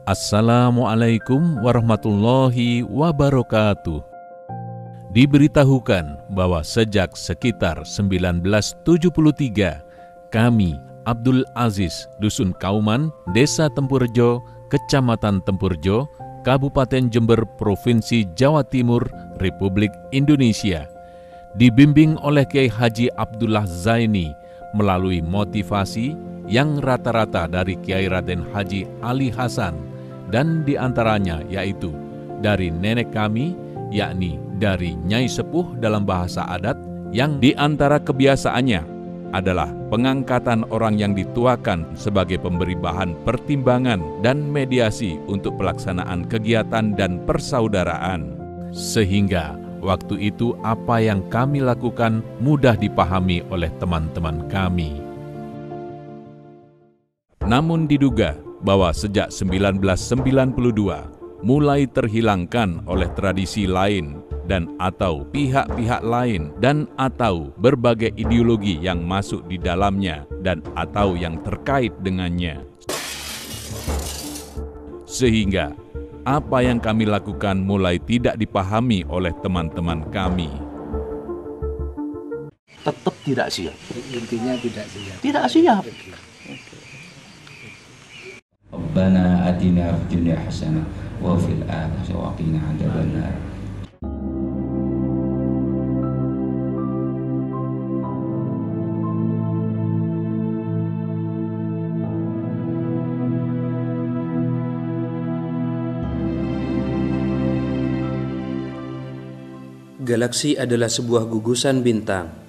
Assalamualaikum warahmatullahi wabarakatuh. Diberitahukan bahwa sejak sekitar 1973, kami, Abdul Aziz, Dusun Kauman, Desa Tempurjo, Kecamatan Tempurjo, Kabupaten Jember, Provinsi Jawa Timur, Republik Indonesia, dibimbing oleh Kiai Haji Abdullah Zaini melalui motivasi yang rata-rata dari Kiai Raden Haji Ali Hasan, dan diantaranya yaitu dari nenek kami, yakni dari Nyai Sepuh dalam bahasa adat, yang diantara kebiasaannya adalah pengangkatan orang yang dituakan sebagai pemberi bahan pertimbangan dan mediasi untuk pelaksanaan kegiatan dan persaudaraan. Sehingga waktu itu apa yang kami lakukan mudah dipahami oleh teman-teman kami. Namun diduga bahwa sejak 1992 mulai terhilangkan oleh tradisi lain dan atau pihak-pihak lain dan atau berbagai ideologi yang masuk di dalamnya dan atau yang terkait dengannya. Sehingga apa yang kami lakukan mulai tidak dipahami oleh teman-teman kami. Tetap tidak siap. Intinya tidak siap. Tidak siap. Rabbana atina fid dunya hasanah wa fil akhirati wa qina adzabannar. Galaksi adalah sebuah gugusan bintang.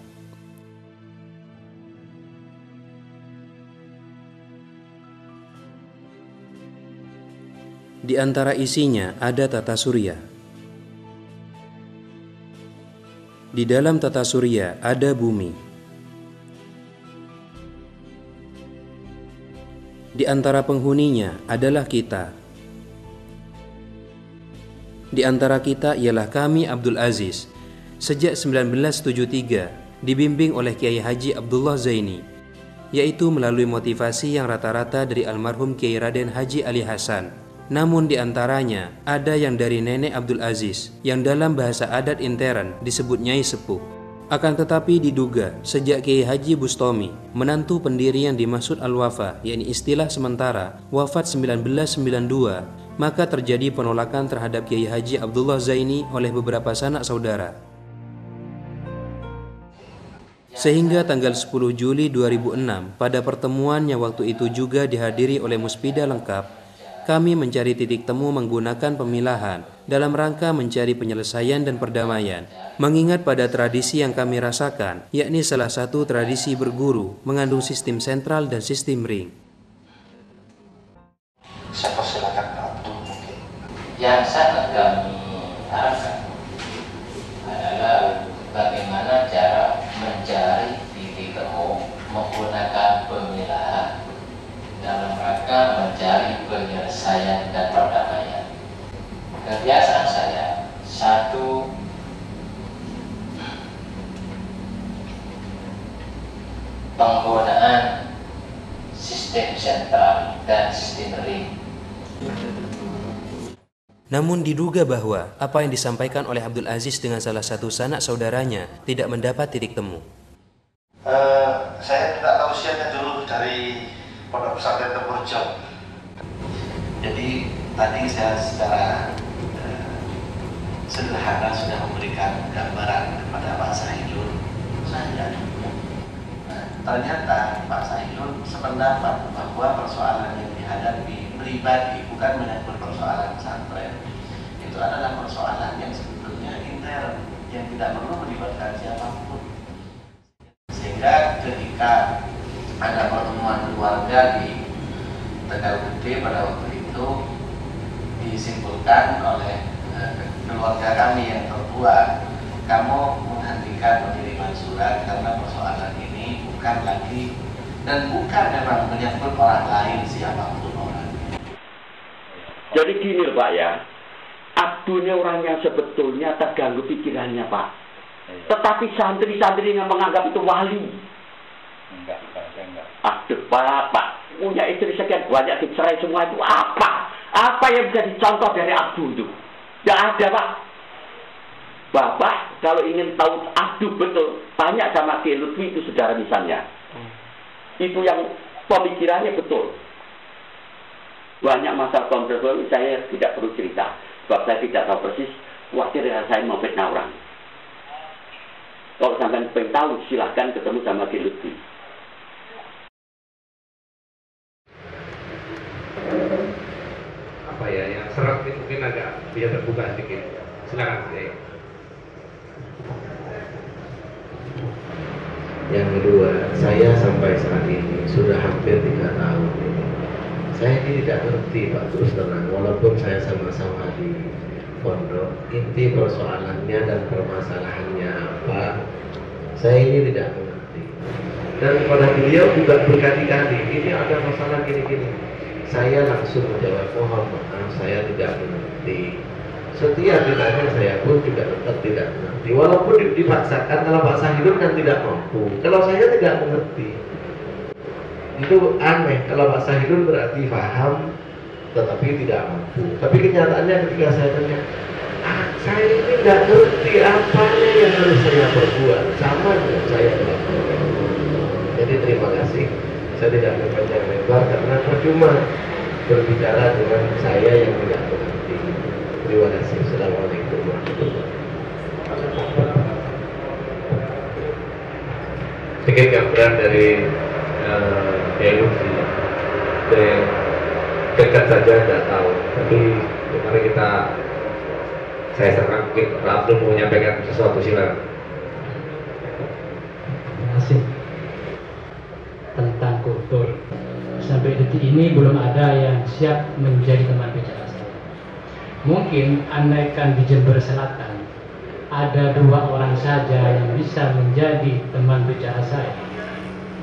Di antara isinya ada tata surya. Di dalam tata surya ada bumi. Di antara penghuninya adalah kita. Di antara kita ialah kami Abdul Aziz. Sejak 1973 dibimbing oleh Kiai Haji Abdullah Zaini, yaitu melalui motivasi yang rata-rata dari almarhum Kiai Raden Haji Ali Hasan. Namun di antaranya ada yang dari Nenek Abdul Aziz yang dalam bahasa adat intern disebut Nyai Sepuh. Akan tetapi diduga sejak Kiai Haji Bustomi, menantu pendiri yang dimaksud Al-Wafa, yakni istilah sementara, wafat 1992, maka terjadi penolakan terhadap Kiai Haji Abdullah Zaini oleh beberapa sanak saudara. Sehingga tanggal 10 Juli 2006, pada pertemuan yang waktu itu juga dihadiri oleh Muspida lengkap, kami mencari titik temu menggunakan pemilahan dalam rangka mencari penyelesaian dan perdamaian. Mengingat pada tradisi yang kami rasakan, yakni salah satu tradisi berguru mengandung sistem sentral dan sistem ring. Saya persilakan Abdul mungkin. Yang sangat kami harapkan adalah bagaimana cara mencari titik temu menggunakan pemilahan dalam rangka mencari penyelesaian dan perdamaian. Kebiasaan saya, satu, penggunaan sistem sentral dan sistem ring. Namun diduga bahwa apa yang disampaikan oleh Abdul Aziz dengan salah satu sanak saudaranya tidak mendapat titik temu. Saya minta tausiahnya dulu dari Pondok Pesantren Tempurjo. Jadi tadi saya secara sederhana sudah memberikan gambaran kepada Pak Sahilun. Ternyata Pak Sahilun sependapat bahwa persoalan yang dihadapi pribadi bukan menyangkut persoalan pesantren. Itu adalah persoalan yang sebetulnya intern yang tidak perlu melibatkan siapapun. Sehingga ketika ada pertemuan keluarga di Tegal Gede pada waktu itu disimpulkan oleh keluarga kami yang tertua, kamu menghentikan pengiriman surat karena persoalan ini bukan lagi dan bukan memang menyangkut orang lain siapapun orangnya. Jadi gini Pak ya, Abdul ini orang yang sebetulnya terganggu pikirannya Pak. Tetapi santri-santri yang menganggap itu wali. Enggak. Aduh Pak, punya istri sekian banyak dicerai semua itu apa? Apa yang bisa dicontoh dari Abdu itu? Tidak ada, Pak. Bapak kalau ingin tahu Abdu betul, tanya sama Kiai Lutfi itu saudara misalnya. Itu yang pemikirannya betul. Banyak masalah kontroversi saya tidak perlu cerita, sebab saya tidak tahu persis. Khawatir saya mau fitnah orang. Kalau sampai pengen tahu, silahkan ketemu sama Kiai Lutfi. Apa ya, yang serat ini mungkin agak biar terbuka sedikit. Silakan. Yang kedua, saya sampai saat ini sudah hampir 3 tahun. Saya ini tidak ngerti, Pak, terus terang. Walaupun saya sama-sama di pondok, inti persoalannya dan permasalahannya apa, saya ini tidak mengerti. Dan kepada beliau juga berkali-kali, ini ada masalah gini-gini. Saya langsung menjawab, mohon maaf, saya tidak mengerti. Setiap ditanya saya pun juga tetap tidak mengerti. Walaupun dipaksakan, kalau Pak Sahidun kan tidak mampu. Kalau saya tidak mengerti, itu aneh. Kalau Pak Sahidun berarti paham, tetapi tidak mampu. Tapi kenyataannya ketika saya tanya, saya ini tidak ngerti apanya yang harus saya perbuat, sama dengan saya melakukan. Jadi terima kasih. Saya tidak mempanjang lebar karena percuma berbicara dengan saya yang tidak mengerti. Terima kasih. Assalamualaikum warahmatullahi wabarakatuh. Sedikit gambaran dari Lutfi. Dekat saja tidak tahu. Tapi mari saya serahkan mungkin Pak Abdul mau menyampaikan sesuatu, silakan. Terima kasih. Tentang kultur, sampai detik ini belum ada yang siap menjadi teman bicara saya. Mungkin andaikan di Jember Selatan ada 2 orang saja yang bisa menjadi teman bicara saya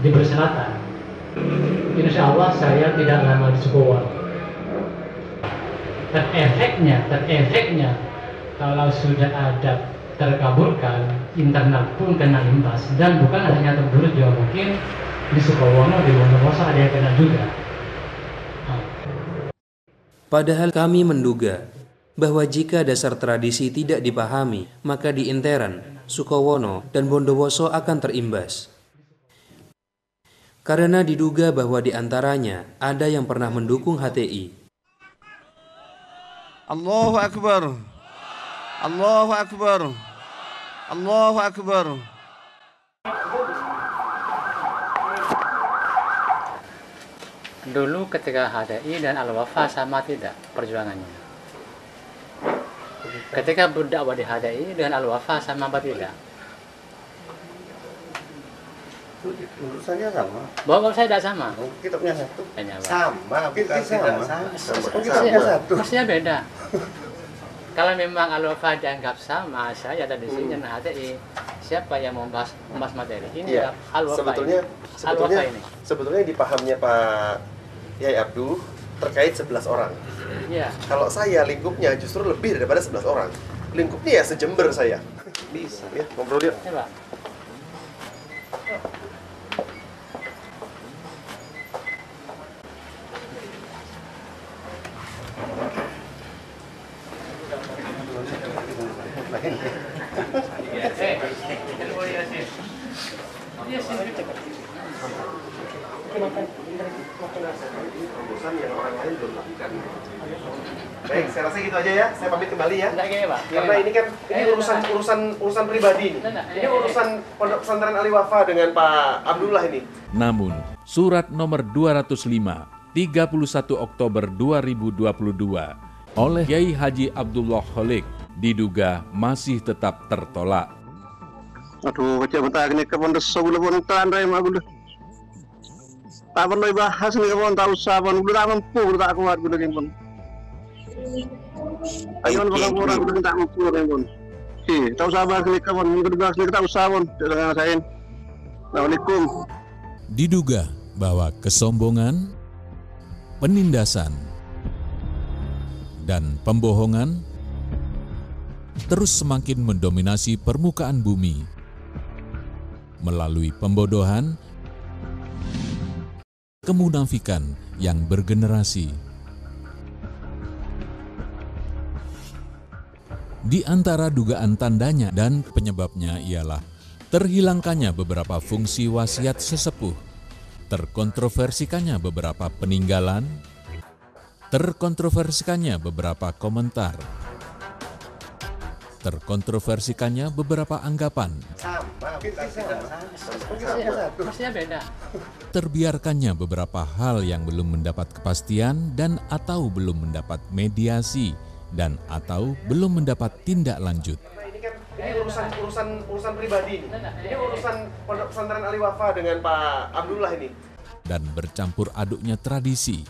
di Jember Selatan, insya Allah saya tidak lama di Sukowono. Terefeknya kalau sudah ada terkabulkan, internal pun kena imbas. Dan bukan hanya Temburjo, mungkin di Sukowono, di Bondowoso ada yang kena juga. Padahal kami menduga bahwa jika dasar tradisi tidak dipahami, maka di Interen, Sukowono, dan Bondowoso akan terimbas. Karena diduga bahwa di antaranya ada yang pernah mendukung HTI. Allahu Akbar. Allahu Akbar. Allahu Akbar. Dulu ketika HTI dan Al-Wafa sama tidak perjuangannya? Ketika berdakwah di HTI dengan Al-Wafa sama apa tidak? Urusannya sama. Bahwa saya tidak sama. Kitabnya satu. Sama, bukan tidak sama. Kitabnya satu. Maksudnya beda. Kalau memang Al-Wafa dianggap sama, saya ada di sini dengan HTI. Siapa yang membahas materi ini? Ya, Al-Wafa ini. Sebetulnya dipahamnya Pak Yai Abdu terkait 11 orang. Iya. Kalau saya lingkupnya justru lebih daripada 11 orang. Lingkupnya ya sejember saya. Bisa ya, ngobrol yuk. Coba. Baik, saya rasa gitu aja ya. Saya pamit kembali ya. Pak. Karena ini kan urusan pribadi nih. Ini urusan Pondok Pesantren Ali Wafa dengan Pak Abdullah ini. Namun, surat nomor 205, 31 Oktober 2022 oleh Kiai Haji Abdullah Kholik diduga masih tetap tertolak. Aduh, kecil bentar ini ke pondok sebulan pun tandai mah gue. Tak perlu bahas nih kawan tak usah pun gue tak mampu gue tak kuat gue lagi pun. Ayo orang orang gue tak mampu lagi pun. Tak usah bahas nih kawan gue bahas nih tak usah pun. Jangan rasain. Assalamualaikum. Diduga bahwa kesombongan, penindasan, dan pembohongan terus semakin mendominasi permukaan bumi melalui pembodohan, kemunafikan yang bergenerasi, Di antara dugaan tandanya dan penyebabnya ialah terhilangkannya beberapa fungsi wasiat sesepuh, terkontroversikannya beberapa peninggalan, terkontroversikannya beberapa komentar, terkontroversikannya beberapa anggapan, terbiarkannya beberapa hal yang belum mendapat kepastian dan atau belum mendapat mediasi dan atau belum mendapat tindak lanjut. Ini urusan pribadi ini. Ini urusan Pondok Pesantren Al Wafa dengan Pak Abdullah ini. Dan bercampur aduknya tradisi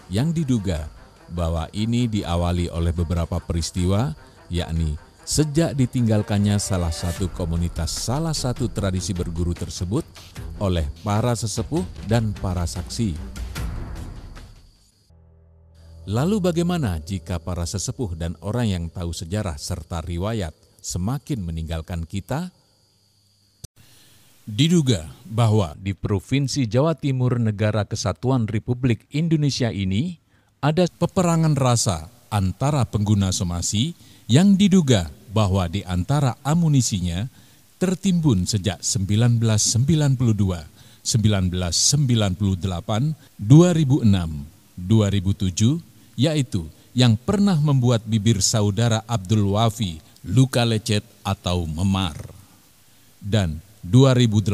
yang diduga bahwa ini diawali oleh beberapa peristiwa, yakni sejak ditinggalkannya salah satu komunitas salah satu tradisi berguru tersebut oleh para sesepuh dan para saksi. Lalu bagaimana jika para sesepuh dan orang yang tahu sejarah serta riwayat semakin meninggalkan kita? Diduga bahwa di Provinsi Jawa Timur Negara Kesatuan Republik Indonesia ini ada peperangan rasa antara pengguna somasi yang diduga bahwa di antara amunisinya tertimbun sejak 1992, 1998, 2006, 2007, yaitu yang pernah membuat bibir saudara Abdul Wafi luka lecet atau memar. Dan 2018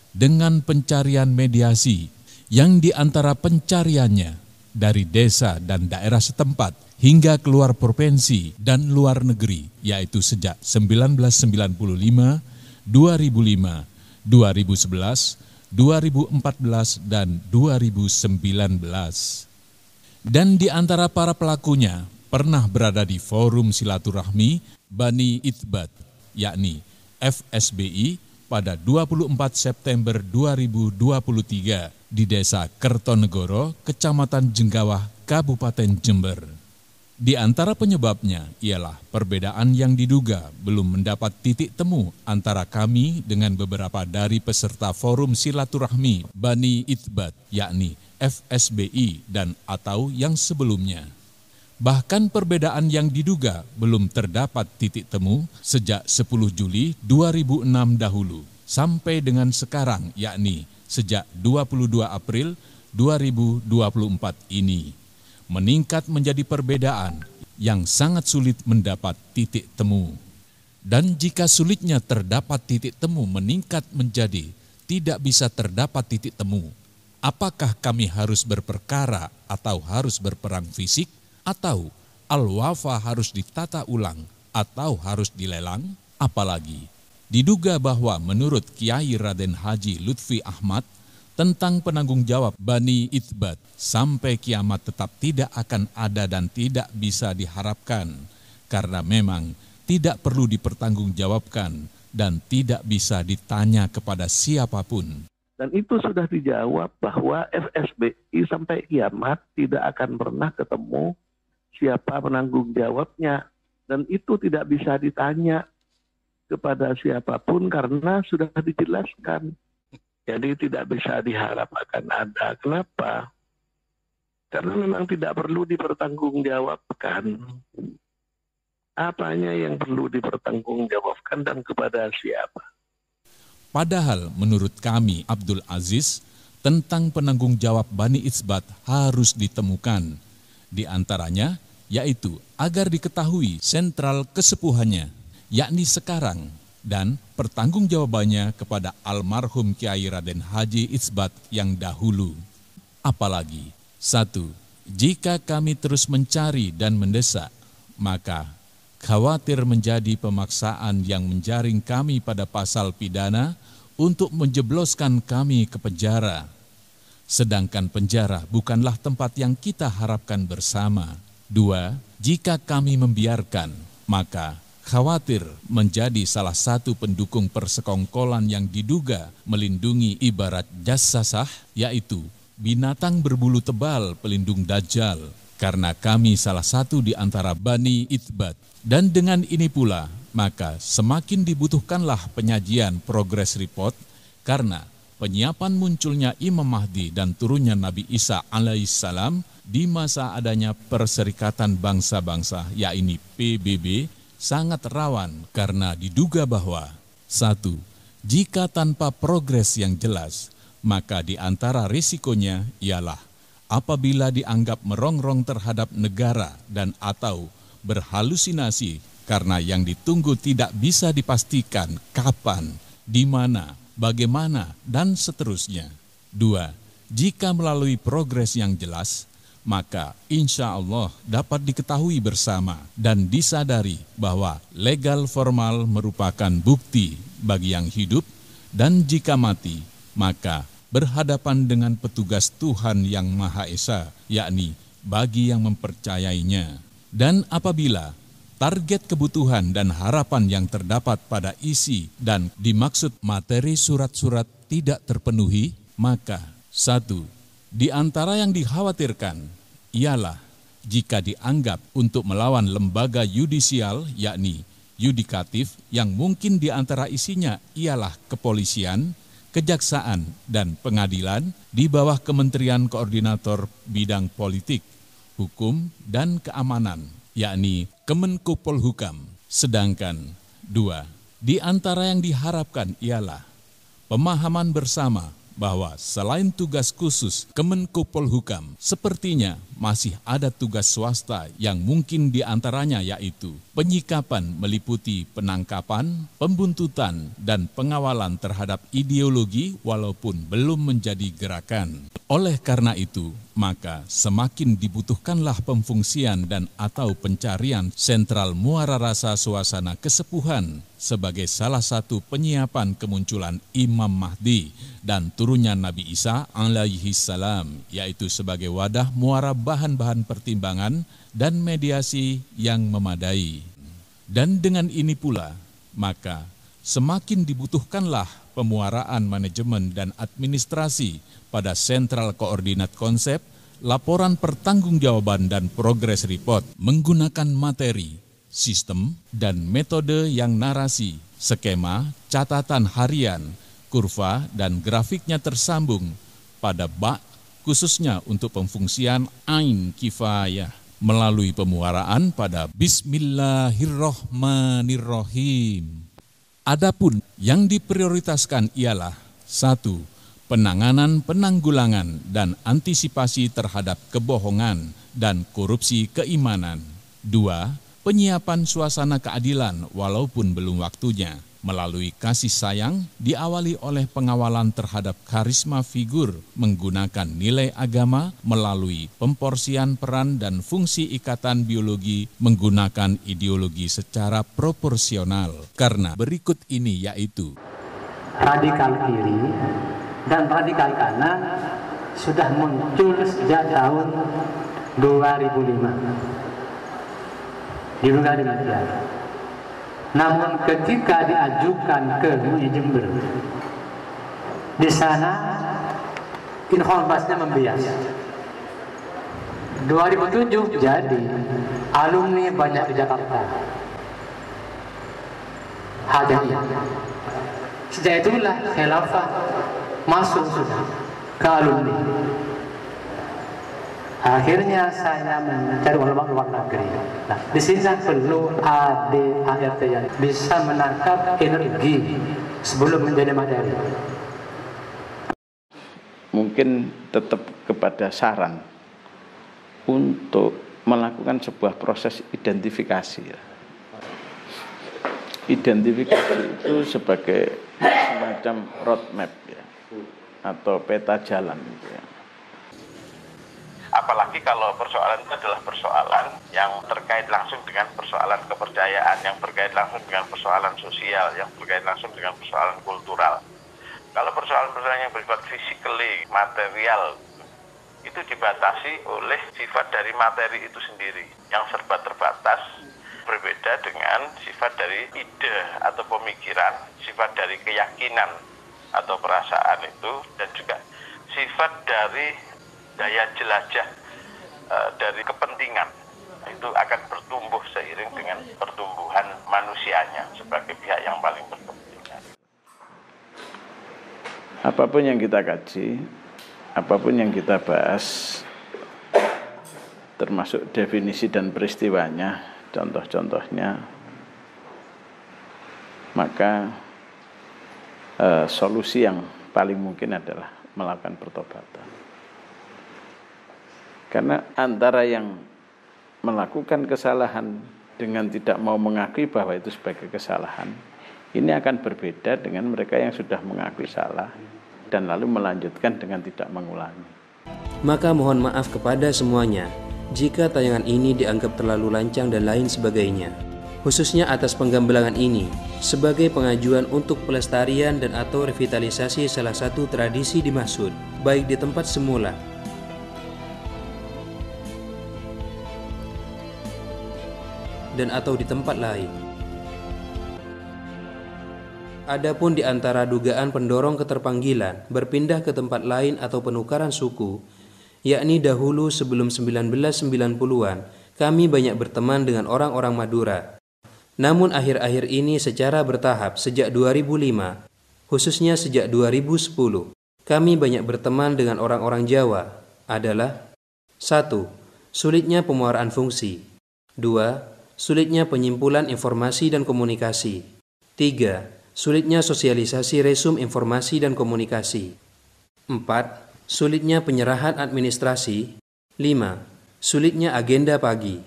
dengan pencarian mediasi yang diantara pencariannya dari desa dan daerah setempat hingga keluar provinsi dan luar negeri, yaitu sejak 1995, 2005, 2011, 2014, dan 2019. Dan di antara para pelakunya pernah berada di forum silaturahmi Bani Ithbat, yakni FSBI, pada 24 September 2023 di Desa Kertonegoro, Kecamatan Jenggawah, Kabupaten Jember. Di antara penyebabnya ialah perbedaan yang diduga belum mendapat titik temu antara kami dengan beberapa dari peserta forum silaturahmi Bani Ithbat, yakni FSBI dan atau yang sebelumnya. Bahkan perbedaan yang diduga belum terdapat titik temu sejak 10 Juli 2006 dahulu sampai dengan sekarang, yakni sejak 22 April 2024 ini. Meningkat menjadi perbedaan yang sangat sulit mendapat titik temu. Dan jika sulitnya terdapat titik temu meningkat menjadi tidak bisa terdapat titik temu, apakah kami harus berperkara atau harus berperang fisik? Atau Al-Wafa harus ditata ulang atau harus dilelang? Apalagi diduga bahwa menurut Kiai Raden Haji Lutfi Ahmad tentang penanggung jawab Bani Ithbat sampai kiamat tetap tidak akan ada dan tidak bisa diharapkan karena memang tidak perlu dipertanggungjawabkan dan tidak bisa ditanya kepada siapapun. Dan itu sudah dijawab bahwa FSBI sampai kiamat tidak akan pernah ketemu siapa penanggung jawabnya. Dan itu tidak bisa ditanya kepada siapapun karena sudah dijelaskan. Jadi tidak bisa diharap akan ada. Kenapa? Karena memang tidak perlu dipertanggungjawabkan. Apanya yang perlu dipertanggungjawabkan dan kepada siapa? Padahal menurut kami Abdul Aziz, tentang penanggung jawab Bani Ithbat harus ditemukan. Di antaranya yaitu agar diketahui sentral kesepuhannya, yakni sekarang, dan pertanggungjawabannya kepada almarhum Kiai Raden Haji Ithbat yang dahulu. Apalagi, 1. Jika kami terus mencari dan mendesak, maka khawatir menjadi pemaksaan yang menjaring kami pada pasal pidana untuk menjebloskan kami ke penjara. Sedangkan penjara bukanlah tempat yang kita harapkan bersama. 2. Jika kami membiarkan, maka khawatir menjadi salah satu pendukung persekongkolan yang diduga melindungi ibarat jassasah, yaitu binatang berbulu tebal pelindung Dajjal, karena kami salah satu di antara Bani Ithbat. Dan dengan ini pula, maka semakin dibutuhkanlah penyajian progress report, karena penyiapan munculnya Imam Mahdi dan turunnya Nabi Isa alaihissalam di masa adanya Perserikatan Bangsa-Bangsa, yakni PBB, sangat rawan karena diduga bahwa 1. Jika tanpa progres yang jelas, maka di antara risikonya ialah apabila dianggap merongrong terhadap negara dan atau berhalusinasi karena yang ditunggu tidak bisa dipastikan kapan, di mana, bagaimana, dan seterusnya. 2. Jika melalui progres yang jelas, maka insya Allah dapat diketahui bersama dan disadari bahwa legal formal merupakan bukti bagi yang hidup, dan jika mati, maka berhadapan dengan petugas Tuhan yang Maha Esa, yakni bagi yang mempercayainya. Dan apabila target kebutuhan dan harapan yang terdapat pada isi dan dimaksud materi surat-surat tidak terpenuhi, maka 1. Di antara yang dikhawatirkan ialah jika dianggap untuk melawan lembaga yudisial, yakni yudikatif, yang mungkin di antara isinya ialah kepolisian, kejaksaan, dan pengadilan di bawah Kementerian Koordinator Bidang Politik, Hukum, dan Keamanan, yakni Kemenkopolhukam. Sedangkan 2, di antara yang diharapkan ialah pemahaman bersama bahwa selain tugas khusus Kemenkopolhukam, sepertinya masih ada tugas swasta yang mungkin diantaranya yaitu penyikapan meliputi penangkapan, pembuntutan, dan pengawalan terhadap ideologi walaupun belum menjadi gerakan. Oleh karena itu, maka semakin dibutuhkanlah pemfungsian dan atau pencarian sentral muara rasa suasana kesepuhan sebagai salah satu penyiapan kemunculan Imam Mahdi dan turunnya Nabi Isa alaihi salam, yaitu sebagai wadah muara bahan-bahan pertimbangan dan mediasi yang memadai. Dan dengan ini pula, maka semakin dibutuhkanlah pemuaraan manajemen dan administrasi pada sentral koordinat konsep, laporan pertanggungjawaban dan progress report menggunakan materi, sistem, dan metode yang narasi, skema, catatan harian, kurva, dan grafiknya tersambung pada bak khususnya untuk pemfungsian Ain Kifayah melalui pemuaraan pada Bismillahirrohmanirrohim. Adapun yang diprioritaskan ialah 1. Penanganan, penanggulangan, dan antisipasi terhadap kebohongan dan korupsi keimanan. 2. Penyiapan suasana keadilan walaupun belum waktunya, melalui kasih sayang diawali oleh pengawalan terhadap karisma figur menggunakan nilai agama melalui pemporsian peran dan fungsi ikatan biologi menggunakan ideologi secara proporsional. Karena berikut ini yaitu radikal kiri dan radikal kanan sudah muncul sejak tahun 2005. Diduga demikian. Namun ketika diajukan ke MUI Jember, di sana informasinya membias. 2007 jadi alumni banyak di Jakarta. HDI. Sejak itulah khilafah masuk sudah ke alumni. Akhirnya saya mencari ulama luar negeri. Nah, di sini perlu ADART yang bisa menangkap energi sebelum menjadi materi. Mungkin tetap kepada saran untuk melakukan sebuah proses identifikasi. Identifikasi itu sebagai semacam roadmap ya, atau peta jalan ya. Apalagi kalau persoalan itu adalah persoalan yang terkait langsung dengan persoalan kepercayaan, yang berkait langsung dengan persoalan sosial, yang berkait langsung dengan persoalan kultural. Kalau persoalan-persoalan yang bersifat physically, material, itu dibatasi oleh sifat dari materi itu sendiri, yang serba terbatas, berbeda dengan sifat dari ide atau pemikiran, sifat dari keyakinan atau perasaan itu, dan juga sifat dari daya jelajah dari kepentingan. Itu akan bertumbuh seiring dengan pertumbuhan manusianya sebagai pihak yang paling berkepentingan. apapun yang kita kaji, apapun yang kita bahas, termasuk definisi dan peristiwanya, contoh-contohnya, maka solusi yang paling mungkin adalah melakukan pertobatan. Karena antara yang melakukan kesalahan dengan tidak mau mengakui bahwa itu sebagai kesalahan, ini akan berbeda dengan mereka yang sudah mengakui salah dan lalu melanjutkan dengan tidak mengulangi. Maka mohon maaf kepada semuanya jika tayangan ini dianggap terlalu lancang dan lain sebagainya, khususnya atas penggambelangan ini sebagai pengajuan untuk pelestarian dan atau revitalisasi salah satu tradisi dimaksud, baik di tempat semula dan atau di tempat lain. Adapun di antara dugaan pendorong keterpanggilan berpindah ke tempat lain atau penukaran suku, yakni dahulu sebelum 1990-an, kami banyak berteman dengan orang-orang Madura. Namun akhir-akhir ini secara bertahap sejak 2005, khususnya sejak 2010, kami banyak berteman dengan orang-orang Jawa adalah 1. Sulitnya pemuaraan fungsi. 2. Sulitnya penyimpulan informasi dan komunikasi. 3. Sulitnya sosialisasi resum informasi dan komunikasi. 4. Sulitnya penyerahan administrasi. 5. Sulitnya agenda pagi.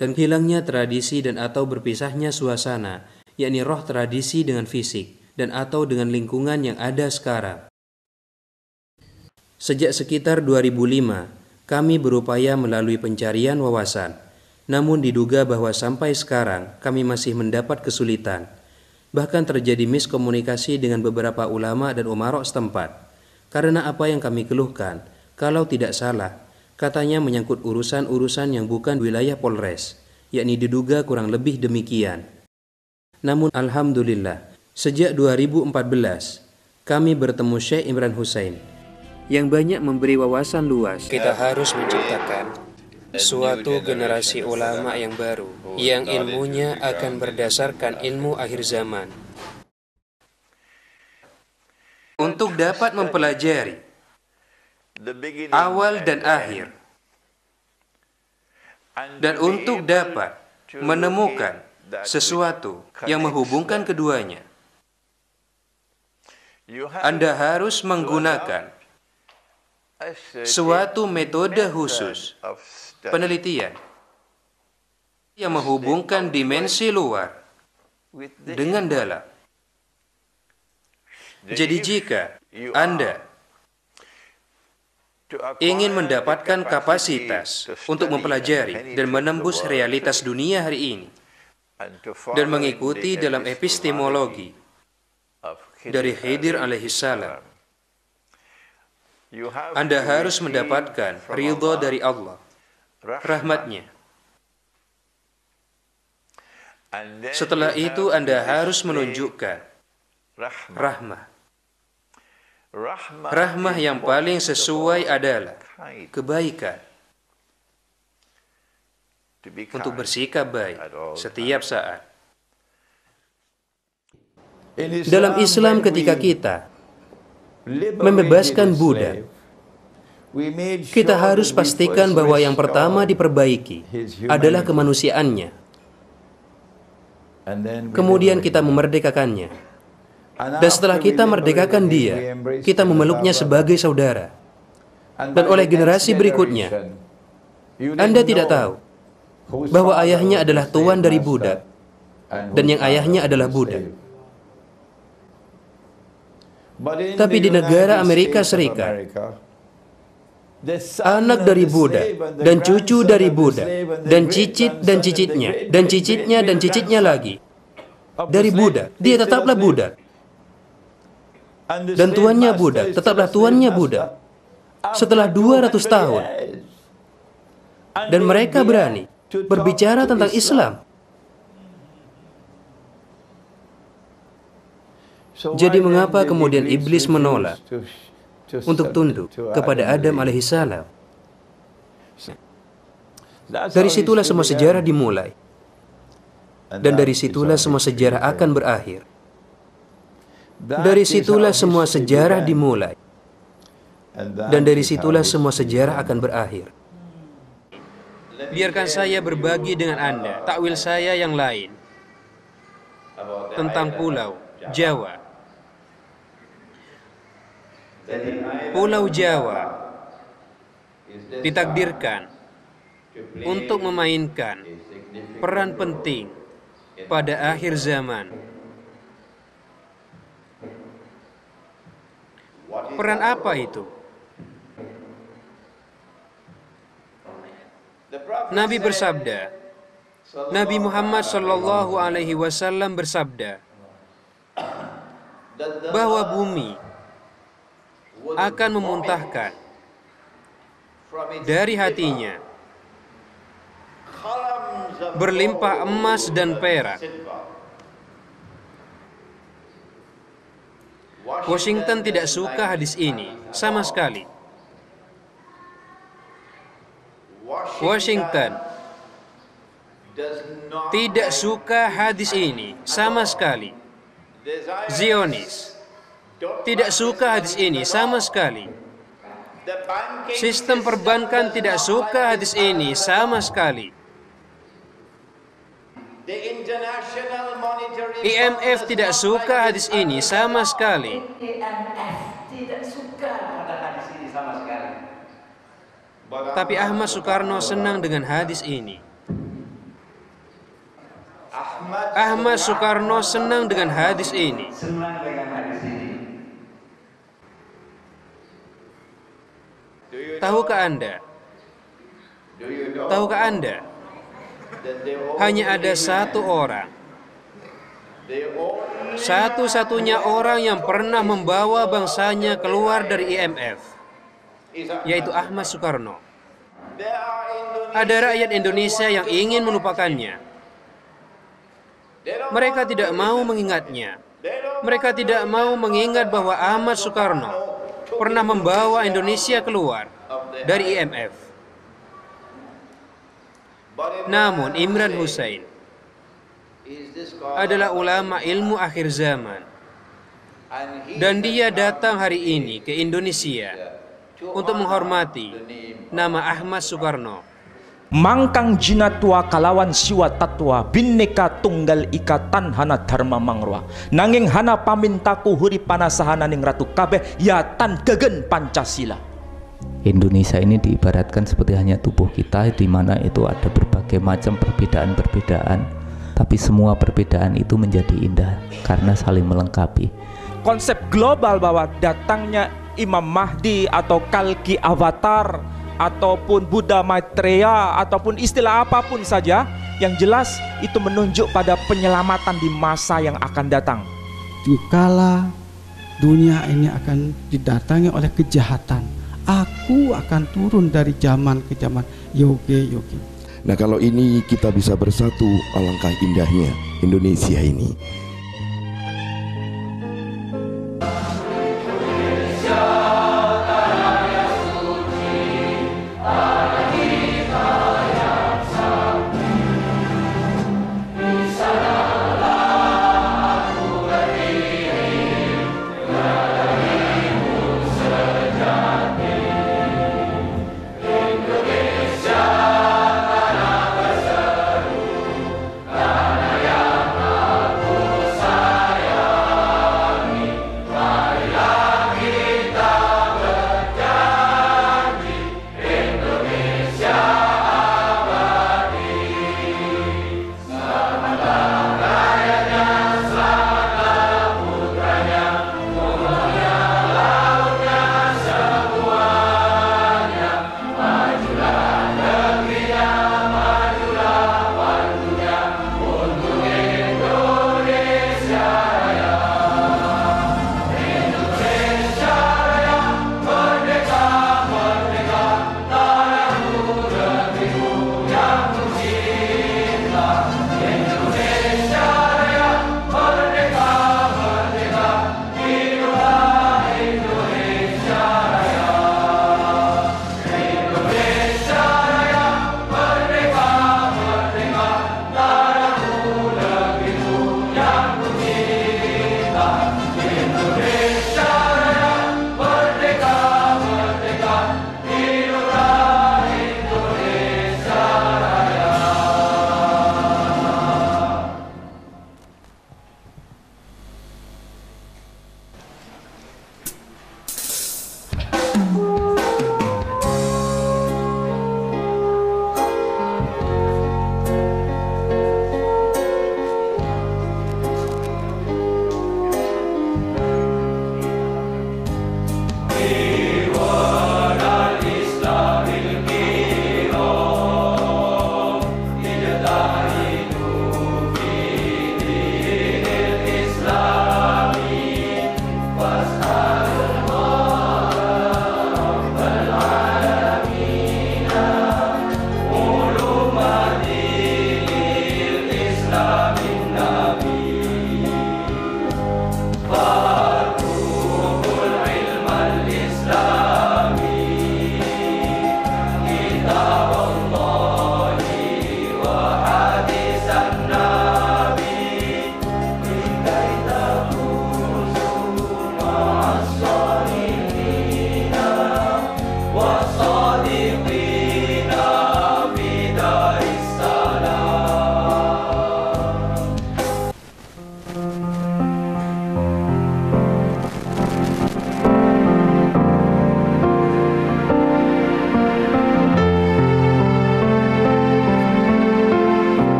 Dan hilangnya tradisi dan atau berpisahnya suasana, yakni roh tradisi dengan fisik dan atau dengan lingkungan yang ada sekarang. Sejak sekitar 2005, kami berupaya melalui pencarian wawasan. Namun diduga bahwa sampai sekarang kami masih mendapat kesulitan. Bahkan terjadi miskomunikasi dengan beberapa ulama dan umarok setempat. Karena apa yang kami keluhkan, kalau tidak salah, katanya menyangkut urusan-urusan yang bukan wilayah Polres, yakni diduga kurang lebih demikian. Namun alhamdulillah, sejak 2014, kami bertemu Syekh Imran Hussein yang banyak memberi wawasan luas. Kita harus menciptakan suatu generasi ulama yang baru, yang ilmunya akan berdasarkan ilmu akhir zaman. Untuk dapat mempelajari awal dan akhir, dan untuk dapat menemukan sesuatu yang menghubungkan keduanya, Anda harus menggunakan suatu metode khusus penelitian yang menghubungkan dimensi luar dengan dalam. Jadi jika Anda ingin mendapatkan kapasitas untuk mempelajari dan menembus realitas dunia hari ini dan mengikuti dalam epistemologi dari Khidir alaihissalam, Anda harus mendapatkan ridha dari Allah, rahmatnya. Setelah itu Anda harus menunjukkan rahmah. Rahmah yang paling sesuai adalah kebaikan. Untuk bersikap baik setiap saat. Dalam Islam ketika kita membebaskan budak, kita harus pastikan bahwa yang pertama diperbaiki adalah kemanusiaannya. Kemudian kita memerdekakannya. Dan setelah kita merdekakan dia, kita memeluknya sebagai saudara. Dan oleh generasi berikutnya, Anda tidak tahu bahwa ayahnya adalah tuan dari budak dan yang ayahnya adalah budak. Tapi di negara Amerika Serikat, anak dari budak dan cucu dari budak dan cicit dan cicitnya dan cicitnya dan cicitnya lagi dari budak, dia tetaplah budak. Dan tuannya budak, tetaplah tuannya budak. Setelah 200 tahun, dan mereka berani berbicara tentang Islam. Jadi mengapa kemudian iblis menolak untuk tunduk kepada Adam alaihissalam? Dari situlah semua sejarah dimulai. Dan dari situlah semua sejarah akan berakhir. Dari situlah semua sejarah dimulai. Dan dari situlah semua sejarah akan berakhir. Biarkan saya berbagi dengan Anda takwil saya yang lain tentang Pulau Jawa. Pulau Jawa ditakdirkan untuk memainkan peran penting pada akhir zaman. Peran apa itu? Nabi bersabda, Nabi Muhammad SAW bersabda bahwa bumi akan memuntahkan dari hatinya berlimpah emas dan perak. Washington tidak suka hadis ini sama sekali. Washington tidak suka hadis ini sama sekali. Zionis tidak suka hadis ini sama sekali. Sistem perbankan tidak suka hadis ini sama sekali. IMF tidak suka hadis ini sama sekali. Tapi Ahmad Soekarno senang dengan hadis ini. Ahmad Soekarno senang dengan hadis ini. Tahukah Anda? Tahukah Anda? Hanya ada satu orang, satu-satunya orang yang pernah membawa bangsanya keluar dari IMF, yaitu Ahmad Soekarno. Ada rakyat Indonesia yang ingin melupakannya. Mereka tidak mau mengingatnya. Mereka tidak mau mengingat bahwa Ahmad Soekarno pernah membawa Indonesia keluar dari IMF. Namun Imran Hussein adalah ulama ilmu akhir zaman, dan dia datang hari ini ke Indonesia untuk menghormati nama Ahmad Soekarno. Mangkang jinatua kalawan siwa tatwa bineka tunggal ikatan hana dharma mangrwa nanging hana pamintaku huri panasahananing ratu kabeh yatan gegen Pancasila. Indonesia ini diibaratkan seperti hanya tubuh kita, di mana itu ada berbagai macam perbedaan-perbedaan, tapi semua perbedaan itu menjadi indah karena saling melengkapi. Konsep global bahwa datangnya Imam Mahdi atau Kalki Avatar ataupun Buddha Maitreya ataupun istilah apapun saja, yang jelas itu menunjuk pada penyelamatan di masa yang akan datang. Dikala dunia ini akan didatangi oleh kejahatan, aku akan turun dari zaman ke zaman. Yogi. Nah, kalau ini kita bisa bersatu, alangkah indahnya Indonesia ini.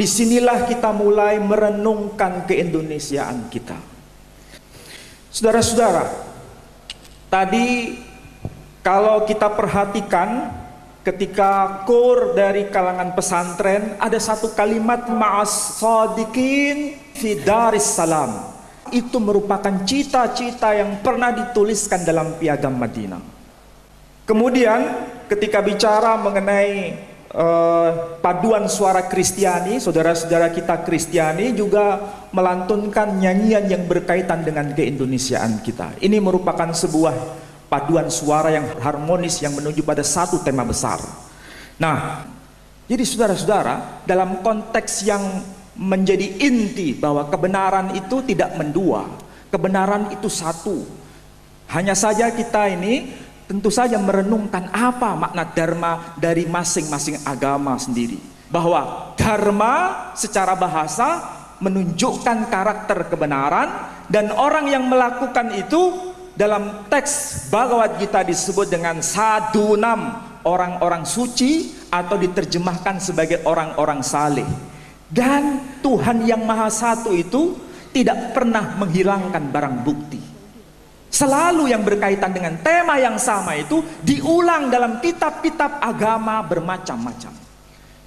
disinilah kita mulai merenungkan keindonesiaan kita. Saudara-saudara, tadi kalau kita perhatikan ketika kur dari kalangan pesantren ada satu kalimat ma'as sadiqin fi daris salam. Itu merupakan cita-cita yang pernah dituliskan dalam Piagam Madinah. Kemudian ketika bicara mengenai paduan suara Kristiani, saudara-saudara kita Kristiani juga melantunkan nyanyian yang berkaitan dengan keindonesiaan kita. Ini merupakan sebuah paduan suara yang harmonis yang menuju pada satu tema besar. Nah, jadi saudara-saudara, dalam konteks yang menjadi inti bahwa kebenaran itu tidak mendua, kebenaran itu satu. Hanya saja kita ini tentu saja merenungkan apa makna dharma dari masing-masing agama sendiri. Bahwa dharma secara bahasa menunjukkan karakter kebenaran, dan orang yang melakukan itu dalam teks Bhagavad Gita disebut dengan sadunam, orang-orang suci, atau diterjemahkan sebagai orang-orang saleh. Dan Tuhan yang Maha Satu itu tidak pernah menghilangkan barang bukti. Selalu yang berkaitan dengan tema yang sama itu diulang dalam kitab-kitab agama bermacam-macam.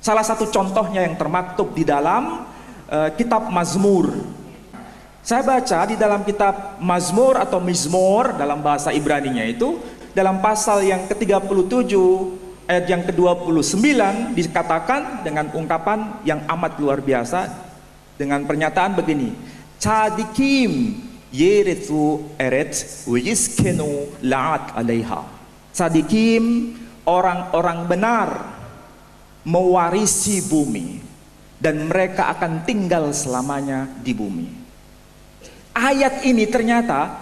Salah satu contohnya yang termaktub di dalam kitab Mazmur. Saya baca di dalam kitab Mazmur atau Mizmor dalam bahasa Ibraninya itu, dalam pasal yang ke-37 ayat yang ke-29 dikatakan dengan ungkapan yang amat luar biasa dengan pernyataan begini, Tzadikim yerethu eretz wiyiskenu la'at alaiha. Tzadikim, orang-orang benar, mewarisi bumi dan mereka akan tinggal selamanya di bumi. Ayat ini ternyata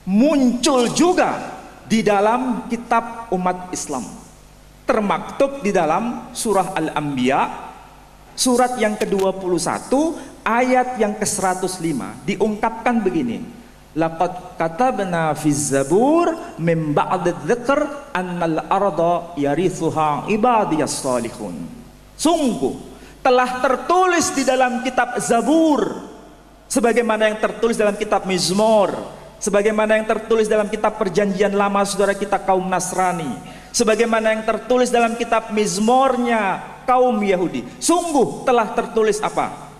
muncul juga di dalam kitab umat Islam, termaktub di dalam surah Al-Anbiya, surat yang ke-21 ayat yang ke-105, diungkapkan begini, laqad katabna fiz zabur min ba'd dzikr annal arda yarithuha ibadiyas salihun. Sungguh telah tertulis di dalam kitab Zabur, sebagaimana yang tertulis dalam kitab Mizmor, sebagaimana yang tertulis dalam kitab Perjanjian Lama saudara kita kaum Nasrani, sebagaimana yang tertulis dalam kitab Mizmornya kaum Yahudi. Sungguh telah tertulis apa?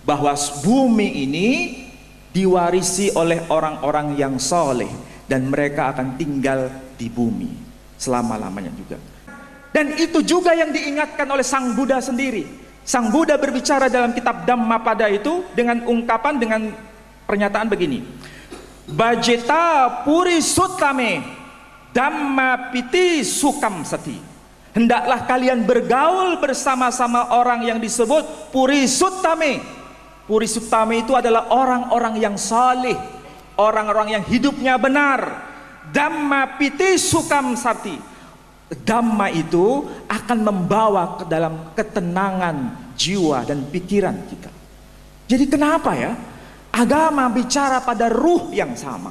Bahwa bumi ini diwarisi oleh orang-orang yang soleh dan mereka akan tinggal di bumi selama-lamanya juga. Dan itu juga yang diingatkan oleh Sang Buddha sendiri. Sang Buddha berbicara dalam kitab Dhammapada itu dengan ungkapan, dengan pernyataan begini, Bajeta puri sutame dhamma piti sukam sati. Hendaklah kalian bergaul bersama-sama orang yang disebut puri sutame. Puri sutame itu adalah orang-orang yang saleh, orang-orang yang hidupnya benar. Dhamma piti sukam sati. Dhamma itu akan membawa ke dalam ketenangan jiwa dan pikiran kita. Jadi kenapa ya? Agama bicara pada ruh yang sama.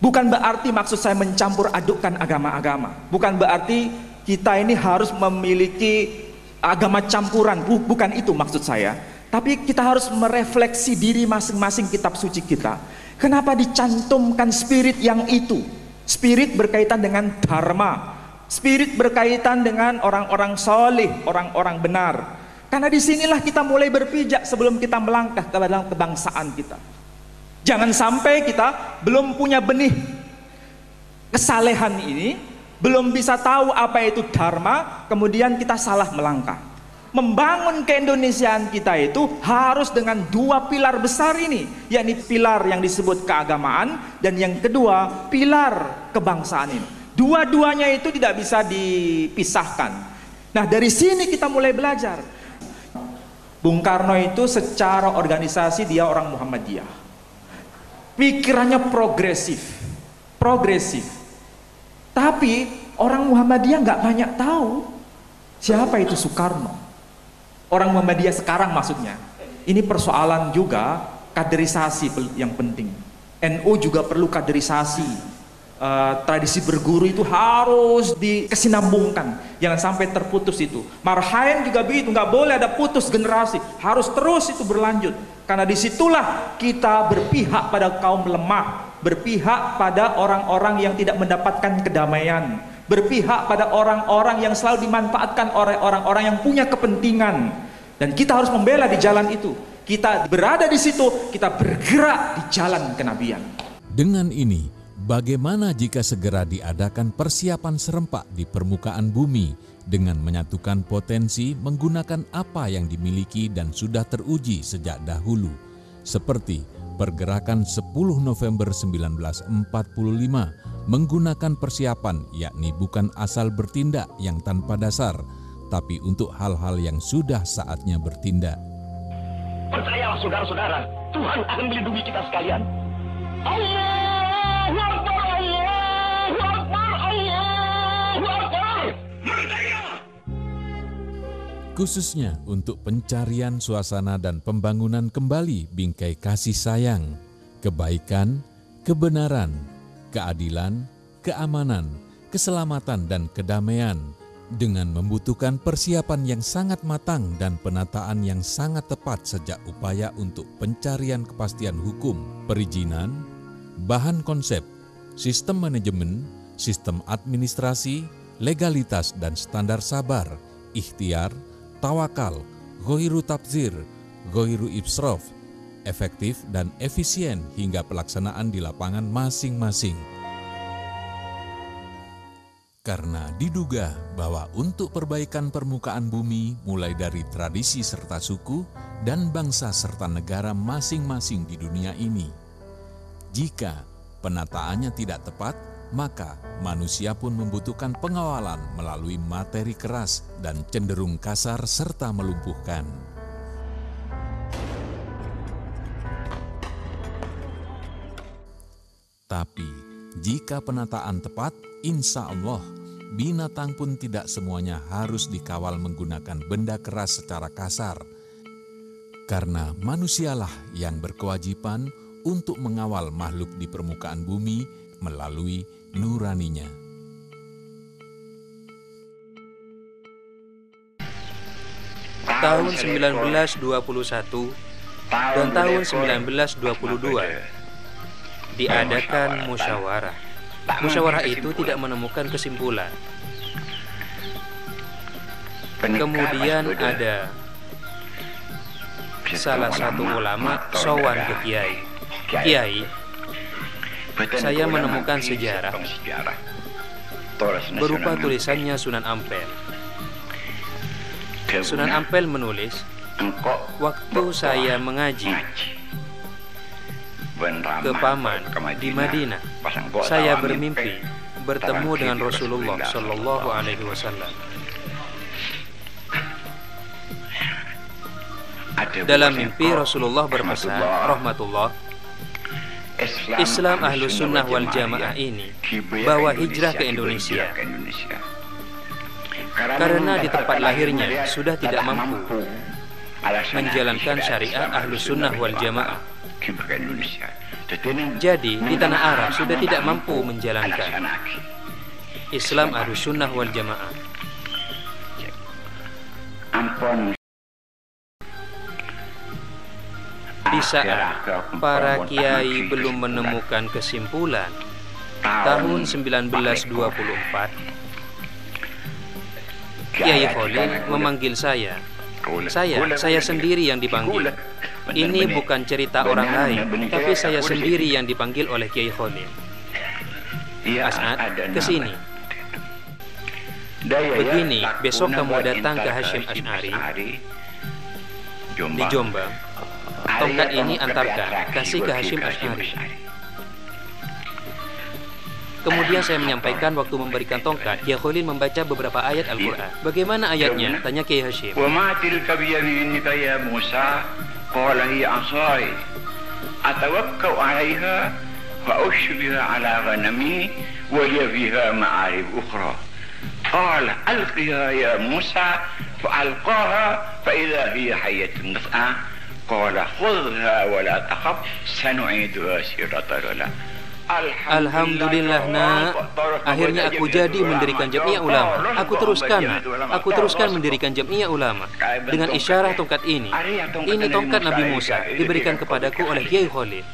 Bukan berarti maksud saya mencampur adukkan agama-agama. Bukan berarti kita ini harus memiliki agama campuran. Bukan itu maksud saya. Tapi kita harus merefleksi diri masing-masing kitab suci kita. Kenapa dicantumkan spirit yang itu? Spirit berkaitan dengan dharma. Spirit berkaitan dengan orang-orang soleh, orang-orang benar. Karena disinilah kita mulai berpijak sebelum kita melangkah ke dalam kebangsaan kita. Jangan sampai kita belum punya benih kesalehan ini, belum bisa tahu apa itu dharma, kemudian kita salah melangkah. Membangun keindonesiaan kita itu harus dengan dua pilar besar ini, yakni pilar yang disebut keagamaan dan yang kedua pilar kebangsaan ini. Dua-duanya itu tidak bisa dipisahkan. Nah, dari sini kita mulai belajar. Bung Karno itu secara organisasi dia orang Muhammadiyah. Pikirannya progresif. Tapi orang Muhammadiyah nggak banyak tahu siapa itu Soekarno. Orang Muhammadiyah sekarang maksudnya. Ini persoalan juga kaderisasi yang penting. NU juga perlu kaderisasi. tradisi berguru itu harus dikesinambungkan, jangan sampai terputus itu. Marhaen juga begitu, nggak boleh ada putus generasi, harus terus itu berlanjut. Karena disitulah kita berpihak pada kaum lemah, berpihak pada orang-orang yang tidak mendapatkan kedamaian, berpihak pada orang-orang yang selalu dimanfaatkan oleh orang-orang yang punya kepentingan. Dan kita harus membela di jalan itu. Kita berada di situ, kita bergerak di jalan kenabian. Dengan ini, bagaimana jika segera diadakan persiapan serempak di permukaan bumi dengan menyatukan potensi menggunakan apa yang dimiliki dan sudah teruji sejak dahulu, seperti pergerakan 10 November 1945 menggunakan persiapan, yakni bukan asal bertindak yang tanpa dasar, tapi untuk hal-hal yang sudah saatnya bertindak. Percayalah saudara-saudara, Tuhan akan melindungi kita sekalian. Allahu Akbar, Allahu Akbar, Allahu Akbar. Khususnya untuk pencarian suasana dan pembangunan kembali bingkai kasih sayang, kebaikan, kebenaran, keadilan, keamanan, keselamatan dan kedamaian, dengan membutuhkan persiapan yang sangat matang dan penataan yang sangat tepat sejak upaya untuk pencarian kepastian hukum, perizinan, bahan konsep, sistem manajemen, sistem administrasi, legalitas dan standar sabar, ikhtiar, tawakal, ghoiru tabzir, ghoiru ibsrof, efektif dan efisien hingga pelaksanaan di lapangan masing-masing. Karena diduga bahwa untuk perbaikan permukaan bumi mulai dari tradisi serta suku dan bangsa serta negara masing-masing di dunia ini, jika penataannya tidak tepat, maka manusia pun membutuhkan pengawalan melalui materi keras dan cenderung kasar serta melumpuhkan. Tapi jika penataan tepat, insya Allah binatang pun tidak semuanya harus dikawal menggunakan benda keras secara kasar, karena manusialah yang berkewajiban untuk mengawal makhluk di permukaan bumi melalui nuraninya. Tahun 1921 dan tahun 1922 diadakan musyawarah. Musyawarah itu tidak menemukan kesimpulan. Kemudian ada salah satu ulama sowan ke kiai. Kiai, saya menemukan sejarah berupa tulisannya Sunan Ampel. Sunan Ampel menulis, waktu saya mengaji ke paman di Madinah, saya bermimpi bertemu dengan Rasulullah Shallallahu Alaihi Wasallam. Dalam mimpi Rasulullah berpesan, rahmatullah, Islam Ahlus Sunnah wal Jamaah ini bawa hijrah ke Indonesia karena di tempat lahirnya sudah tidak mampu menjalankan syariat Ahlus Sunnah wal Jamaah. Jadi di tanah Arab sudah tidak mampu menjalankan Islam Ahlus Sunnah wal Jamaah. Di saat para kiai belum menemukan kesimpulan, tahun 1924 Kiai Khalil memanggil saya. Saya sendiri yang dipanggil. Ini bukan cerita orang lain, tapi saya sendiri yang dipanggil oleh Kiai Khalil. As'ad, ke sini. Begini, besok kamu datang ke Hasyim Asy'ari di Jombang. Tongkat ini antarkan, kasih ke Hasyim Asy'ari. Kemudian saya menyampaikan waktu memberikan tongkat, Kiai Khalil membaca beberapa ayat Al-Quran. Bagaimana ayatnya? Tanya Kiai Hasyim. Wa ma tilka biyaminika ya Musa? Qala hiya 'asai atawakkau 'alaiha wa ushru biha 'ala ghanami wa liya fiha ma'arib ukhra. Qala alqiha ya Musa fa'alqaha fa idza hiya hayyatun tas'a. Qala khudhha wa la takhaf sanu'iduha siratal ula. Alhamdulillah nak, akhirnya aku jadi mendirikan Jam'iyah Ulama. Aku teruskan mendirikan Jam'iyah Ulama dengan isyarah tongkat ini. Ini tongkat Nabi Musa diberikan kepadaku oleh Kiai Khalil.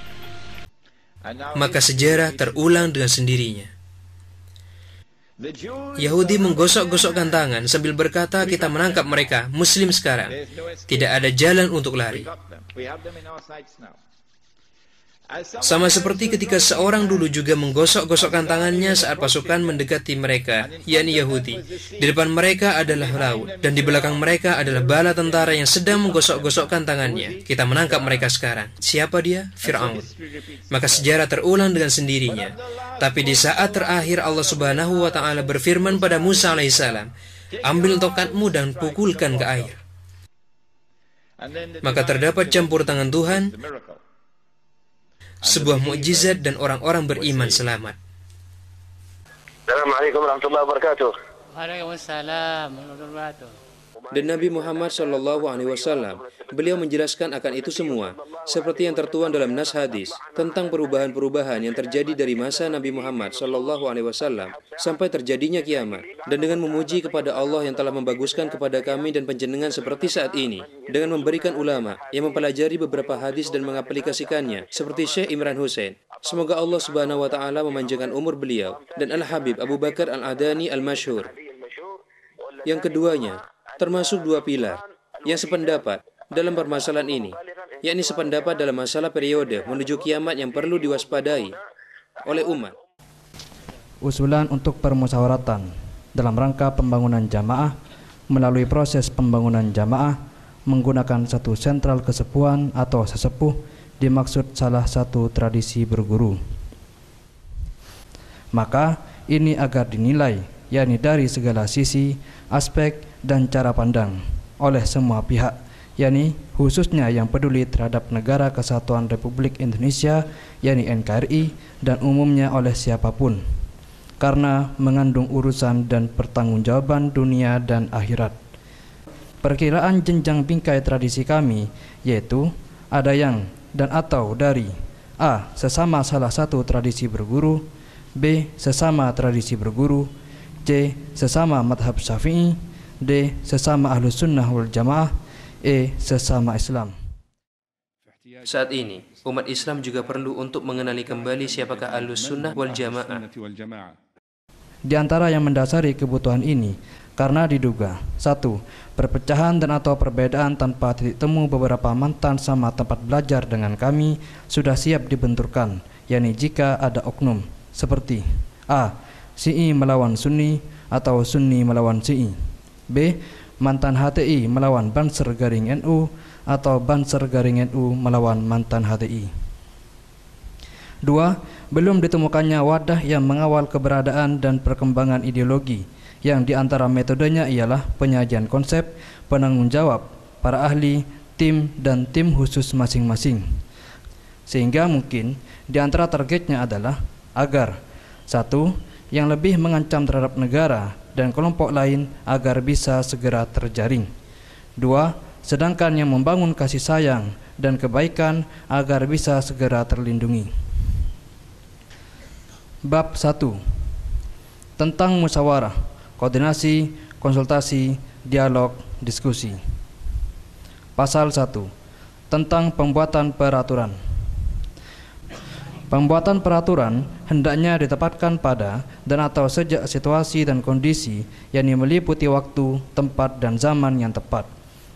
Maka sejarah terulang dengan sendirinya. Yahudi menggosok-gosokkan tangan sambil berkata, kita menangkap mereka, Muslim sekarang. Tidak ada jalan untuk lari. Sama seperti ketika seorang dulu juga menggosok-gosokkan tangannya saat pasukan mendekati mereka, yakni Yahudi. Di depan mereka adalah laut, dan di belakang mereka adalah bala tentara yang sedang menggosok-gosokkan tangannya. Kita menangkap mereka sekarang. Siapa dia? Fir'aun. Maka sejarah terulang dengan sendirinya. Tapi di saat terakhir Allah Subhanahu wa Ta'ala berfirman pada Musa alaihissalam, ambil tongkatmu dan pukulkan ke air. Maka terdapat campur tangan Tuhan, sebuah mukjizat, dan orang-orang beriman selamat. Assalamualaikum warahmatullahi wabarakatuh. Waalaikumsalam warahmatullahi wabarakatuh. Dan Nabi Muhammad SAW, beliau menjelaskan akan itu semua, seperti yang tertuang dalam nas hadis tentang perubahan-perubahan yang terjadi dari masa Nabi Muhammad SAW sampai terjadinya kiamat, dan dengan memuji kepada Allah yang telah membaguskan kepada kami dan panjenengan seperti saat ini, dengan memberikan ulama yang mempelajari beberapa hadis dan mengaplikasikannya, seperti Syekh Imran Hussein. Semoga Allah Subhanahu wa Ta'ala memanjangkan umur beliau, dan Al-Habib Abu Bakar Al-Adani Al-Masyhur. Yang keduanya, termasuk dua pilar yang sependapat dalam permasalahan ini, yakni sependapat dalam masalah periode menuju kiamat yang perlu diwaspadai oleh umat. Usulan untuk permusyawaratan dalam rangka pembangunan jamaah melalui proses pembangunan jamaah menggunakan satu sentral kesepuhan atau sesepuh dimaksud salah satu tradisi berguru. Maka ini agar dinilai, yakni dari segala sisi, aspek, dan cara pandang oleh semua pihak, yakni khususnya yang peduli terhadap Negara Kesatuan Republik Indonesia, yakni NKRI, dan umumnya oleh siapapun, karena mengandung urusan dan pertanggungjawaban dunia dan akhirat. Perkiraan jenjang bingkai tradisi kami yaitu ada yang dan atau dari A. Sesama salah satu tradisi berguru, B. Sesama tradisi berguru, C. Sesama madhab Syafi'i, D. Sesama Ahlus Sunnah wal Jamaah, E. Sesama Islam. Saat ini, umat Islam juga perlu untuk mengenali kembali siapakah Ahlus Sunnah wal Jamaah. Di antara yang mendasari kebutuhan ini, karena diduga 1. Perpecahan dan atau perbedaan tanpa titik temu beberapa mantan sama tempat belajar dengan kami sudah siap dibenturkan, yakni jika ada oknum seperti A. Syi'i melawan Sunni atau Sunni melawan Syi'i, B. Mantan HTI melawan Banser Garing NU atau Banser Garing NU melawan mantan HTI. 2. Belum ditemukannya wadah yang mengawal keberadaan dan perkembangan ideologi, yang diantara metodenya ialah penyajian konsep, penanggung jawab, para ahli, tim, dan tim khusus masing-masing. Sehingga mungkin diantara targetnya adalah agar 1. Yang lebih mengancam terhadap negara dan kelompok lain agar bisa segera terjaring. 2. Sedangkan yang membangun kasih sayang dan kebaikan agar bisa segera terlindungi. Bab 1. Tentang musyawarah, koordinasi, konsultasi, dialog, diskusi. Pasal 1. Tentang pembuatan peraturan. Pembuatan peraturan hendaknya ditempatkan pada dan atau sejak situasi dan kondisi yang meliputi waktu, tempat, dan zaman yang tepat,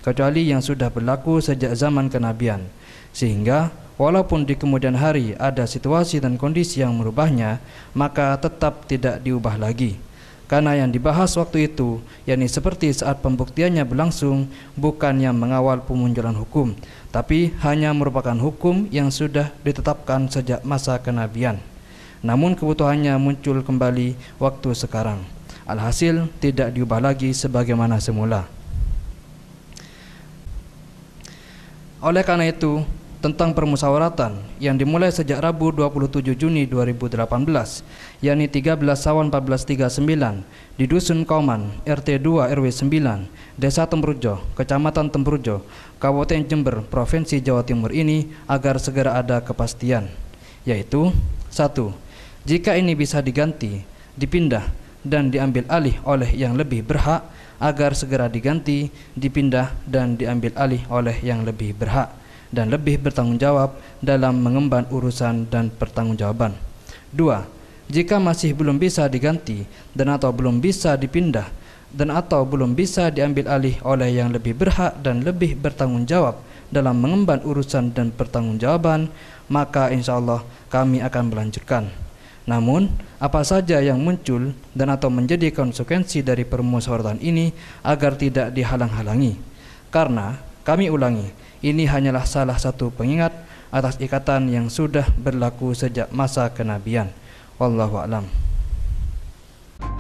kecuali yang sudah berlaku sejak zaman kenabian, sehingga walaupun di kemudian hari ada situasi dan kondisi yang merubahnya, maka tetap tidak diubah lagi. Karena yang dibahas waktu itu, yakni seperti saat pembuktiannya berlangsung, bukan yang mengawal pemunculan hukum, tapi hanya merupakan hukum yang sudah ditetapkan sejak masa kenabian. Namun kebutuhannya muncul kembali waktu sekarang. Alhasil tidak diubah lagi sebagaimana semula. Oleh karena itu, tentang permusyawaratan yang dimulai sejak Rabu 27 Juni 2018, yakni 13 Syawal 1439 di Dusun Kauman, RT 2 RW 9, Desa Tempurjo, Kecamatan Tempurjo, Kabupaten Jember, Provinsi Jawa Timur ini agar segera ada kepastian, yaitu 1. Jika ini bisa diganti, dipindah, dan diambil alih oleh yang lebih berhak, agar segera diganti, dipindah, dan diambil alih oleh yang lebih berhak dan lebih bertanggung jawab dalam mengemban urusan dan pertanggungjawaban. 2. Jika masih belum bisa diganti dan atau belum bisa dipindah dan atau belum bisa diambil alih oleh yang lebih berhak dan lebih bertanggung jawab dalam mengemban urusan dan pertanggungjawaban, maka insya Allah kami akan melanjutkan. Namun, apa saja yang muncul dan atau menjadi konsekuensi dari permusyawaratan ini agar tidak dihalang-halangi. Karena, kami ulangi, ini hanyalah salah satu pengingat atas ikatan yang sudah berlaku sejak masa kenabian. Wallahu a'lam.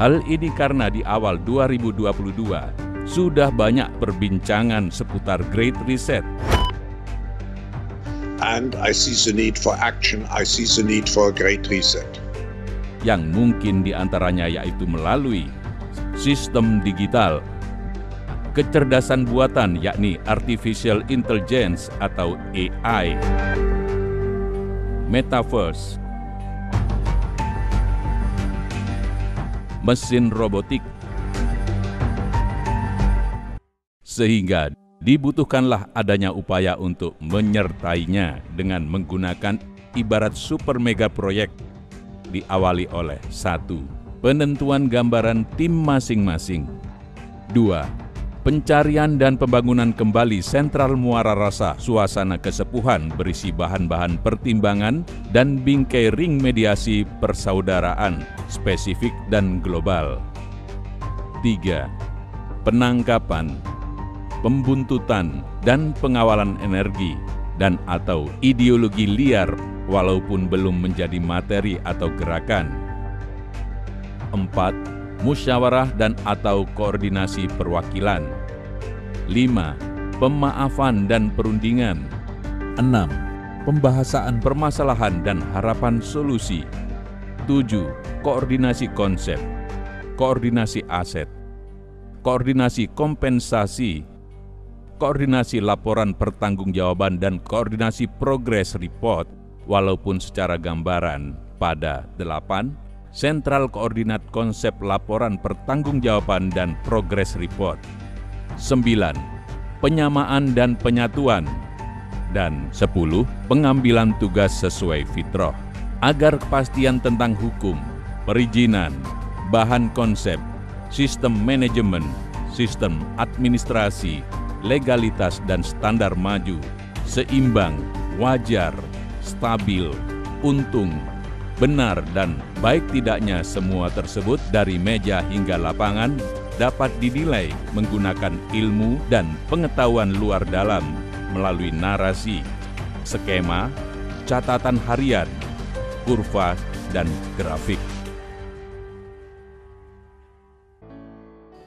Hal ini karena di awal 2022 sudah banyak perbincangan seputar Great Reset. And I see the need for action, I see the need for a Great Reset. Yang mungkin diantaranya yaitu melalui sistem digital, kecerdasan buatan yakni Artificial Intelligence atau AI, Metaverse, mesin robotik, sehingga dibutuhkanlah adanya upaya untuk menyertainya dengan menggunakan ibarat super mega proyek diawali oleh 1. Penentuan gambaran tim masing-masing. 2. Pencarian dan pembangunan kembali sentral muara rasa suasana kesepuhan berisi bahan-bahan pertimbangan dan bingkai ring mediasi persaudaraan spesifik dan global. 3. Penangkapan, pembuntutan, dan pengawalan energi dan atau ideologi liar walaupun belum menjadi materi atau gerakan. 4. Musyawarah dan atau koordinasi perwakilan. 5. Pemaafan dan perundingan. 6. Pembahasan permasalahan dan harapan solusi. 7. Koordinasi konsep, koordinasi aset, koordinasi kompensasi, koordinasi laporan pertanggungjawaban dan koordinasi progress report walaupun secara gambaran. Pada 8. Sentral koordinat konsep laporan pertanggungjawaban dan progress report. 9. Penyamaan dan penyatuan. Dan 10. Pengambilan tugas sesuai fitrah. Agar kepastian tentang hukum, perizinan, bahan konsep, sistem manajemen, sistem administrasi, legalitas dan standar maju, seimbang, wajar, stabil, untung, benar dan baik tidaknya semua tersebut dari meja hingga lapangan dapat dinilai menggunakan ilmu dan pengetahuan luar dalam melalui narasi, skema, catatan harian, kurva, dan grafik.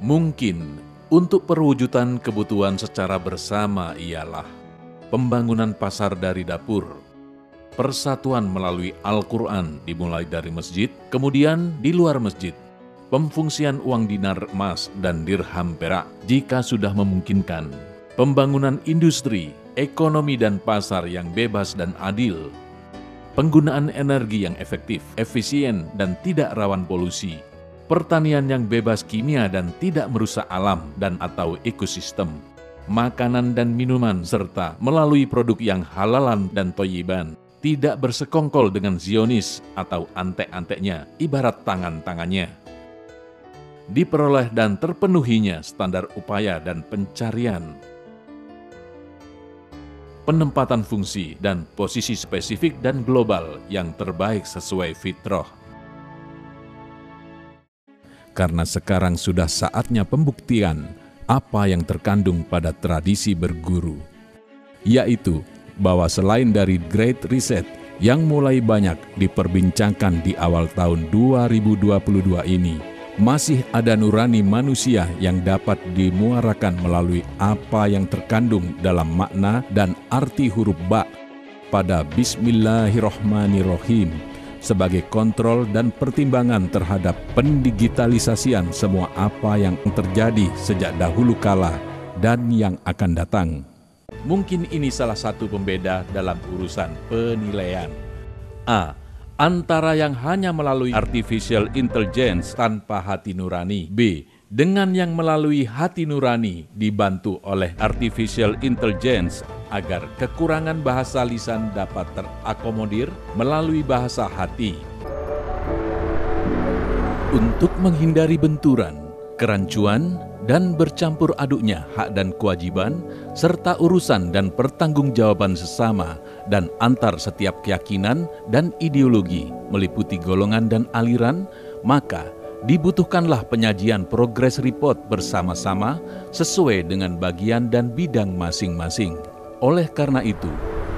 Mungkin untuk perwujudan kebutuhan secara bersama ialah pembangunan pasar dari dapur, persatuan melalui Al-Quran dimulai dari masjid, kemudian di luar masjid, pemfungsian uang dinar emas dan dirham perak jika sudah memungkinkan, pembangunan industri, ekonomi dan pasar yang bebas dan adil, penggunaan energi yang efektif, efisien dan tidak rawan polusi, pertanian yang bebas kimia dan tidak merusak alam dan atau ekosistem, makanan dan minuman serta melalui produk yang halalan dan thayyiban, tidak bersekongkol dengan Zionis atau antek-anteknya ibarat tangan-tangannya. Diperoleh dan terpenuhinya standar upaya dan pencarian, penempatan fungsi dan posisi spesifik dan global yang terbaik sesuai fitrah. Karena sekarang sudah saatnya pembuktian apa yang terkandung pada tradisi berguru, yaitu bahwa selain dari Great Reset yang mulai banyak diperbincangkan di awal tahun 2022 ini, masih ada nurani manusia yang dapat dimuarakan melalui apa yang terkandung dalam makna dan arti huruf ba pada Bismillahirrohmanirrohim sebagai kontrol dan pertimbangan terhadap pendigitalisasian semua apa yang terjadi sejak dahulu kala dan yang akan datang. Mungkin ini salah satu pembeda dalam urusan penilaian. A. antara yang hanya melalui artificial intelligence tanpa hati nurani. B. Dengan yang melalui hati nurani dibantu oleh artificial intelligence agar kekurangan bahasa lisan dapat terakomodir melalui bahasa hati. Untuk menghindari benturan, kerancuan, dan bercampur aduknya hak dan kewajiban, serta urusan dan pertanggungjawaban sesama dan antar setiap keyakinan dan ideologi meliputi golongan dan aliran, maka dibutuhkanlah penyajian progress report bersama-sama sesuai dengan bagian dan bidang masing-masing. Oleh karena itu,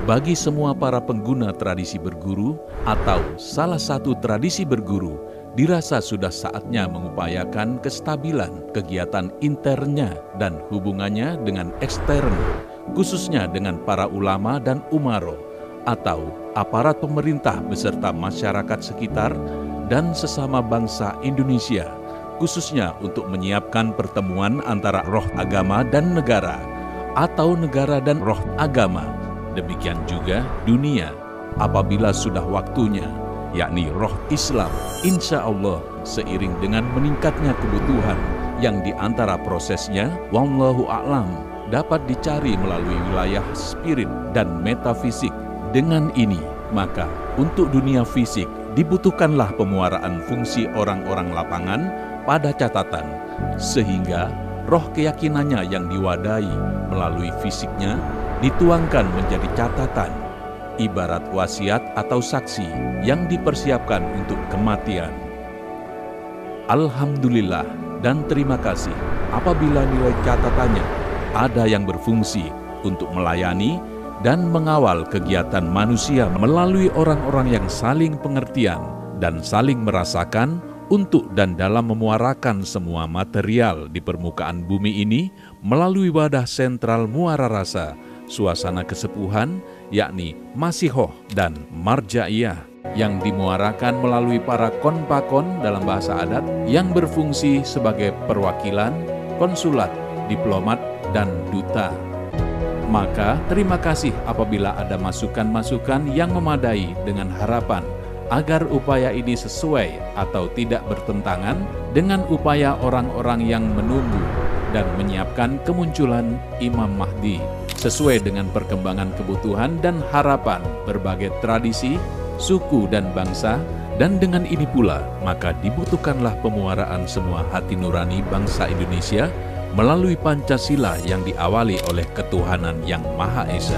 bagi semua para pengguna tradisi berguru atau salah satu tradisi berguru, dirasa sudah saatnya mengupayakan kestabilan kegiatan internnya dan hubungannya dengan ekstern, khususnya dengan para ulama dan umaro atau aparat pemerintah beserta masyarakat sekitar dan sesama bangsa Indonesia, khususnya untuk menyiapkan pertemuan antara roh agama dan negara atau negara dan roh agama. Demikian juga dunia apabila sudah waktunya, yakni roh Islam, insya Allah seiring dengan meningkatnya kebutuhan yang diantara prosesnya, wallahu a'lam, dapat dicari melalui wilayah spirit dan metafisik. Dengan ini, maka untuk dunia fisik dibutuhkanlah pemuaraan fungsi orang-orang lapangan pada catatan, sehingga roh keyakinannya yang diwadahi melalui fisiknya dituangkan menjadi catatan, ibarat wasiat atau saksi yang dipersiapkan untuk kematian. Alhamdulillah dan terima kasih apabila nilai catatannya ada yang berfungsi untuk melayani dan mengawal kegiatan manusia melalui orang-orang yang saling pengertian dan saling merasakan untuk dan dalam memuarakan semua material di permukaan bumi ini melalui wadah sentral muara rasa, suasana kesepuhan, yakni masihoh dan marjaiyah yang dimuarakan melalui para konpakon dalam bahasa adat yang berfungsi sebagai perwakilan, konsulat, diplomat, dan duta. Maka terima kasih apabila ada masukan-masukan yang memadai dengan harapan agar upaya ini sesuai atau tidak bertentangan dengan upaya orang-orang yang menunggu dan menyiapkan kemunculan Imam Mahdi sesuai dengan perkembangan kebutuhan dan harapan berbagai tradisi, suku dan bangsa. Dan dengan ini pula maka dibutuhkanlah pemuaraan semua hati nurani bangsa Indonesia melalui Pancasila yang diawali oleh ketuhanan yang Maha Esa.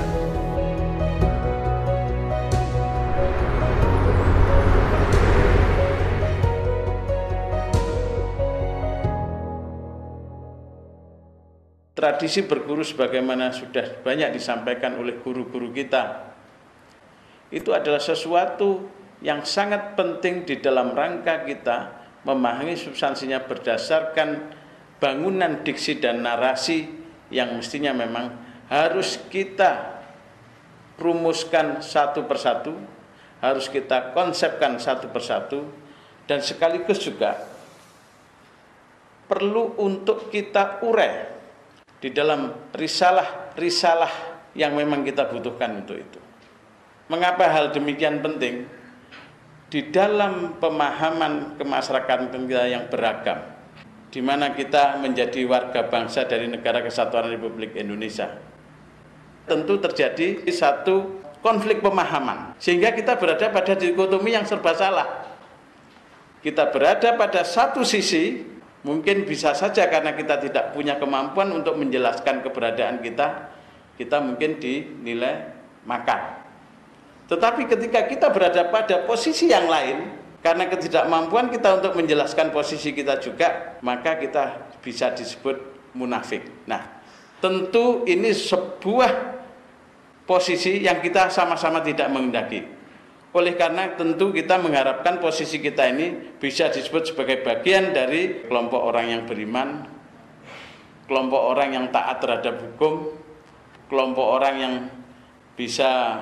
Tradisi berguru sebagaimana sudah banyak disampaikan oleh guru-guru kita, itu adalah sesuatu yang sangat penting di dalam rangka kita memahami substansinya berdasarkan bangunan diksi dan narasi yang mestinya memang harus kita rumuskan satu persatu, harus kita konsepkan satu persatu, dan sekaligus juga perlu untuk kita urai di dalam risalah yang memang kita butuhkan untuk itu. Mengapa hal demikian penting? Di dalam pemahaman kemasyarakatan kita yang beragam, di mana kita menjadi warga bangsa dari Negara Kesatuan Republik Indonesia, tentu terjadi satu konflik pemahaman, sehingga kita berada pada dikotomi yang serba salah. Kita berada pada satu sisi, mungkin bisa saja karena kita tidak punya kemampuan untuk menjelaskan keberadaan kita mungkin dinilai makar. Tetapi ketika kita berada pada posisi yang lain, karena ketidakmampuan kita untuk menjelaskan posisi kita juga, maka kita bisa disebut munafik. Nah, tentu ini sebuah posisi yang kita sama-sama tidak menghendaki. Oleh karena tentu kita mengharapkan posisi kita ini bisa disebut sebagai bagian dari kelompok orang yang beriman, kelompok orang yang taat terhadap hukum, kelompok orang yang bisa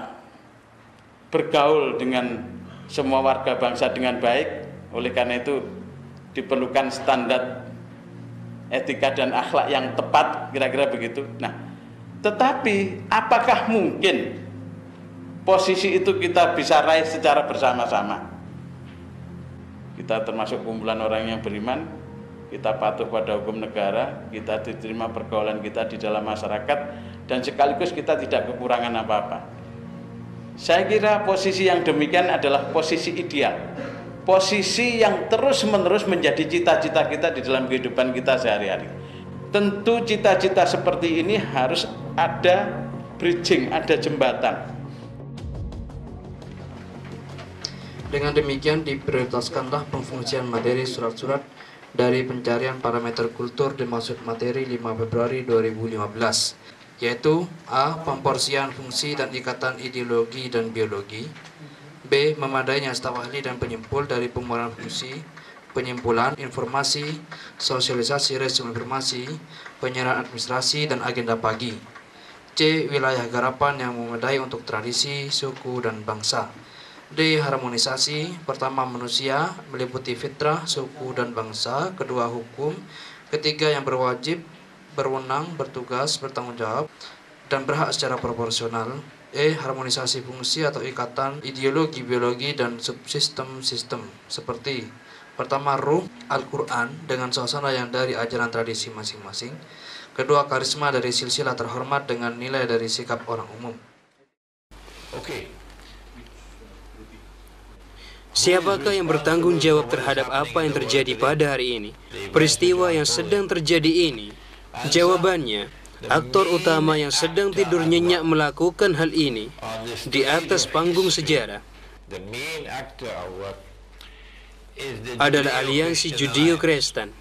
bergaul dengan semua warga bangsa dengan baik. Oleh karena itu diperlukan standar etika dan akhlak yang tepat, kira-kira begitu. Nah, tetapi apakah mungkin posisi itu kita bisa raih secara bersama-sama? kita termasuk kumpulan orang yang beriman, kita patuh pada hukum negara, kita diterima pergaulan kita di dalam masyarakat, dan sekaligus kita tidak kekurangan apa-apa. Saya kira posisi yang demikian adalah posisi ideal, posisi yang terus-menerus menjadi cita-cita kita di dalam kehidupan kita sehari-hari. Tentu cita-cita seperti ini harus ada bridging, ada jembatan. Dengan demikian diprioritaskanlah pemfungsian materi surat-surat dari pencarian parameter kultur dimaksud materi 5 Februari 2015, yaitu A. Pemporsian fungsi dan ikatan ideologi dan biologi, B. Memadainya staf ahli dan penyimpul dari pemularan fungsi, penyimpulan, informasi, sosialisasi resume informasi, penyerahan administrasi, dan agenda pagi, C. Wilayah garapan yang memadai untuk tradisi, suku, dan bangsa, D. Harmonisasi, pertama manusia, meliputi fitrah, suku, dan bangsa, kedua hukum, ketiga yang berwajib, berwenang, bertugas, bertanggung jawab, dan berhak secara proporsional, E. Harmonisasi fungsi atau ikatan ideologi, biologi, dan subsistem-sistem, seperti pertama ruh, Al-Quran, dengan suasana yang dari ajaran tradisi masing-masing, kedua karisma dari silsilah terhormat dengan nilai dari sikap orang umum. Oke. Siapakah yang bertanggung jawab terhadap apa yang terjadi pada hari ini? Peristiwa yang sedang terjadi ini? Jawabannya, aktor utama yang sedang tidur nyenyak melakukan hal ini di atas panggung sejarah adalah aliansi Judeo-Kristen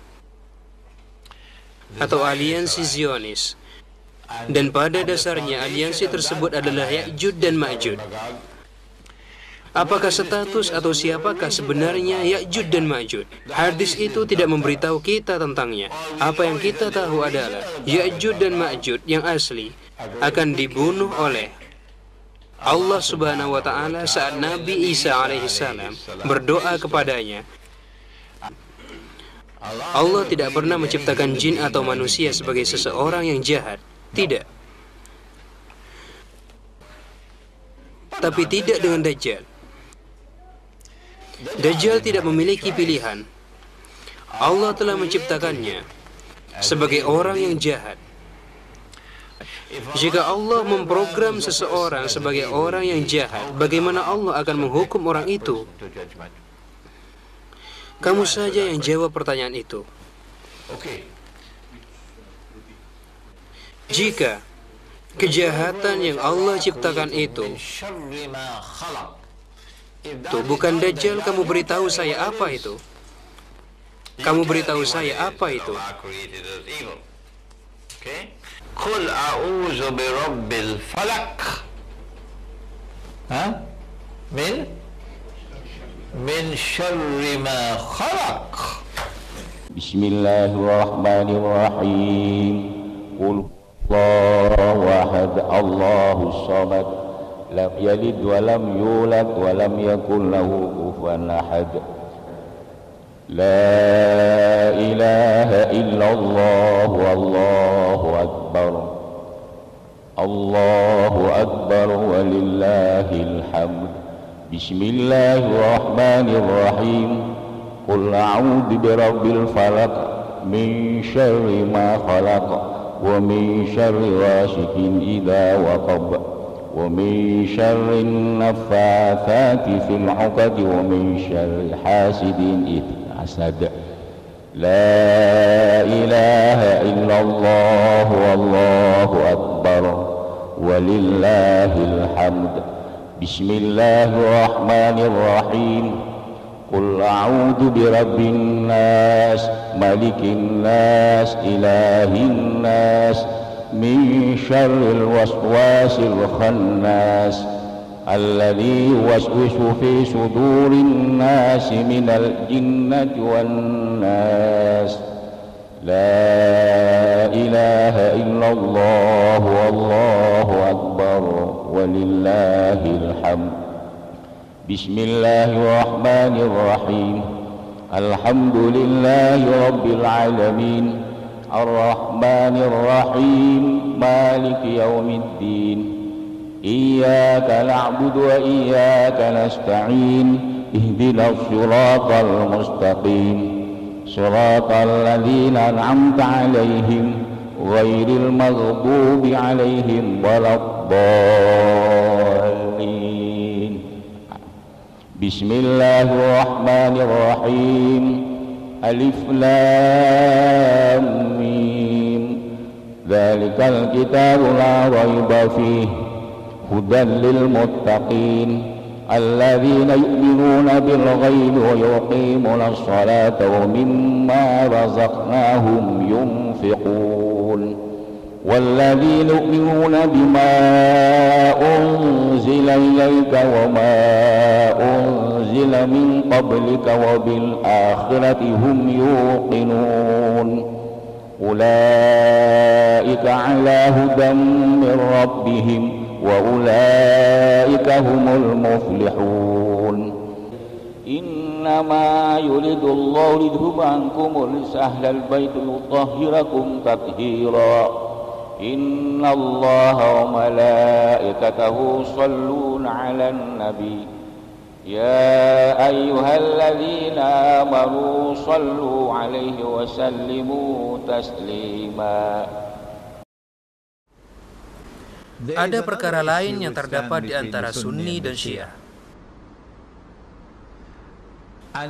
atau aliansi Zionis. Dan pada dasarnya aliansi tersebut adalah Ya'juj dan Ma'juj. Apakah status atau siapakah sebenarnya Ya'juj dan Ma'juj? Hadis itu tidak memberitahu kita tentangnya. Apa yang kita tahu adalah Ya'juj dan Ma'juj yang asli akan dibunuh oleh Allah Subhanahu wa Ta'ala saat Nabi Isa alaihissalam berdoa kepadanya. Allah tidak pernah menciptakan jin atau manusia sebagai seseorang yang jahat. Tidak. Tapi tidak dengan Dajjal. Dajjal tidak memiliki pilihan. Allah telah menciptakannya sebagai orang yang jahat. Jika Allah memprogram seseorang sebagai orang yang jahat, bagaimana Allah akan menghukum orang itu? Kamu saja yang jawab pertanyaan itu. Jika kejahatan yang Allah ciptakan itu bukan Dajjal, kamu beritahu saya apa itu? Kamu beritahu saya apa itu? Qul a'udzu birabbil falaq. Min syarri ma khalaq. Bismillahirrahmanirrahim. Qul huwallahu ahad, Allahus samad, lam yalid wa lam yulad wa lam yakul lahu kufuwan ahad. La ilaha illallah wallahu akbar. Allahu akbar walillahil hamd. Bismillahirrahmanirrahim. Qul a'udzu birabbil falaq min syarri ma khalaq wa min syarri ghasiqin idza waqab wa min syarri naffatsati fil 'uqad wa min syarri hasidin idza hasad. La ilaha illallah wallahu akbar walillahil hamd. Bismillahirrahmanirrahim. Qul a'udzu birabbin nas, malikin nas, ilahin nas, min syarril waswasil khannas, alladzi yuwaswisu fi sudurin nas minal jinnati wan nas. La ilaha illallah wallahu akbar walillahil hamd. Bismillahirrahmanirrahim. Alhamdulillahi rabbil alamin. Ar-Rahmanir-Rahim. Maliki yaumiddin. Iyyaka na'budu wa iyyaka nasta'in. اهدنا الصراط المستقيم صراط الذين أنعمت عليهم غير المغضوب عليهم ولا الضالين. بسم الله الرحمن الرحيم. ألف لام ميم ذلك الكتاب لا ريب فيه هدى للمتقين الذين يؤمنون بالغيب ويقيمون الصلاة ومما رزقناهم ينفقون والذين يؤمنون بما أنزل إليك وما أنزل من قبلك وبالآخرة هم يوقنون أولئك على هدى من ربهم وأولئك هم المفلحون. إنما يريد الله ليذهب عنكم الرجس أهل البيت ويطهركم تطهيرا إن الله وملائكته يصلون على النبي يا أيها الذين آمنوا صلوا عليه وسلموا تسليما. Ada perkara lain yang terdapat di antara Sunni dan Syiah,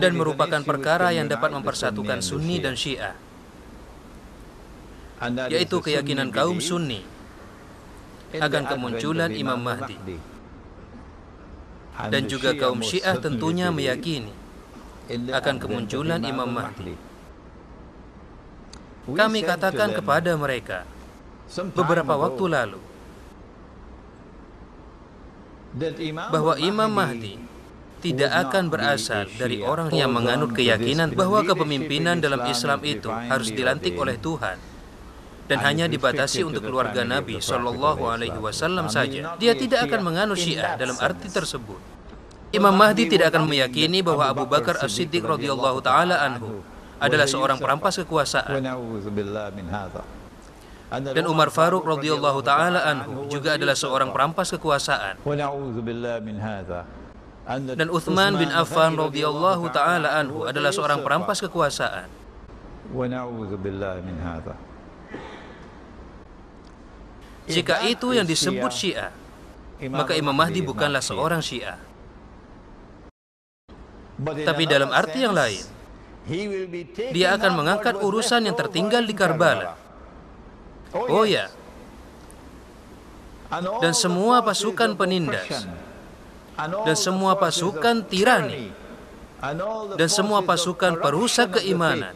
dan merupakan perkara yang dapat mempersatukan Sunni dan Syiah, yaitu keyakinan kaum Sunni akan kemunculan Imam Mahdi, dan juga kaum Syiah tentunya meyakini akan kemunculan Imam Mahdi. Kami katakan kepada mereka beberapa waktu lalu bahwa Imam Mahdi tidak akan berasal dari orang yang menganut keyakinan bahwa kepemimpinan dalam Islam itu harus dilantik oleh Tuhan dan hanya dibatasi untuk keluarga Nabi Shallallahu Alaihi Wasallam saja. Dia tidak akan menganut Syiah dalam arti tersebut. Imam Mahdi tidak akan meyakini bahwa Abu Bakar As-Siddiq radhiyallahu taala anhu adalah seorang perampas kekuasaan, dan Umar Faruq radhiyallahu taala anhu juga adalah seorang perampas kekuasaan, dan Uthman bin Affan radhiyallahu taala anhu adalah seorang perampas kekuasaan. Jika itu yang disebut Syiah, maka Imam Mahdi bukanlah seorang Syiah. Tapi dalam arti yang lain, dia akan mengangkat urusan yang tertinggal di Karbala. Oh ya, dan semua pasukan penindas, dan semua pasukan tirani, dan semua pasukan perusak keimanan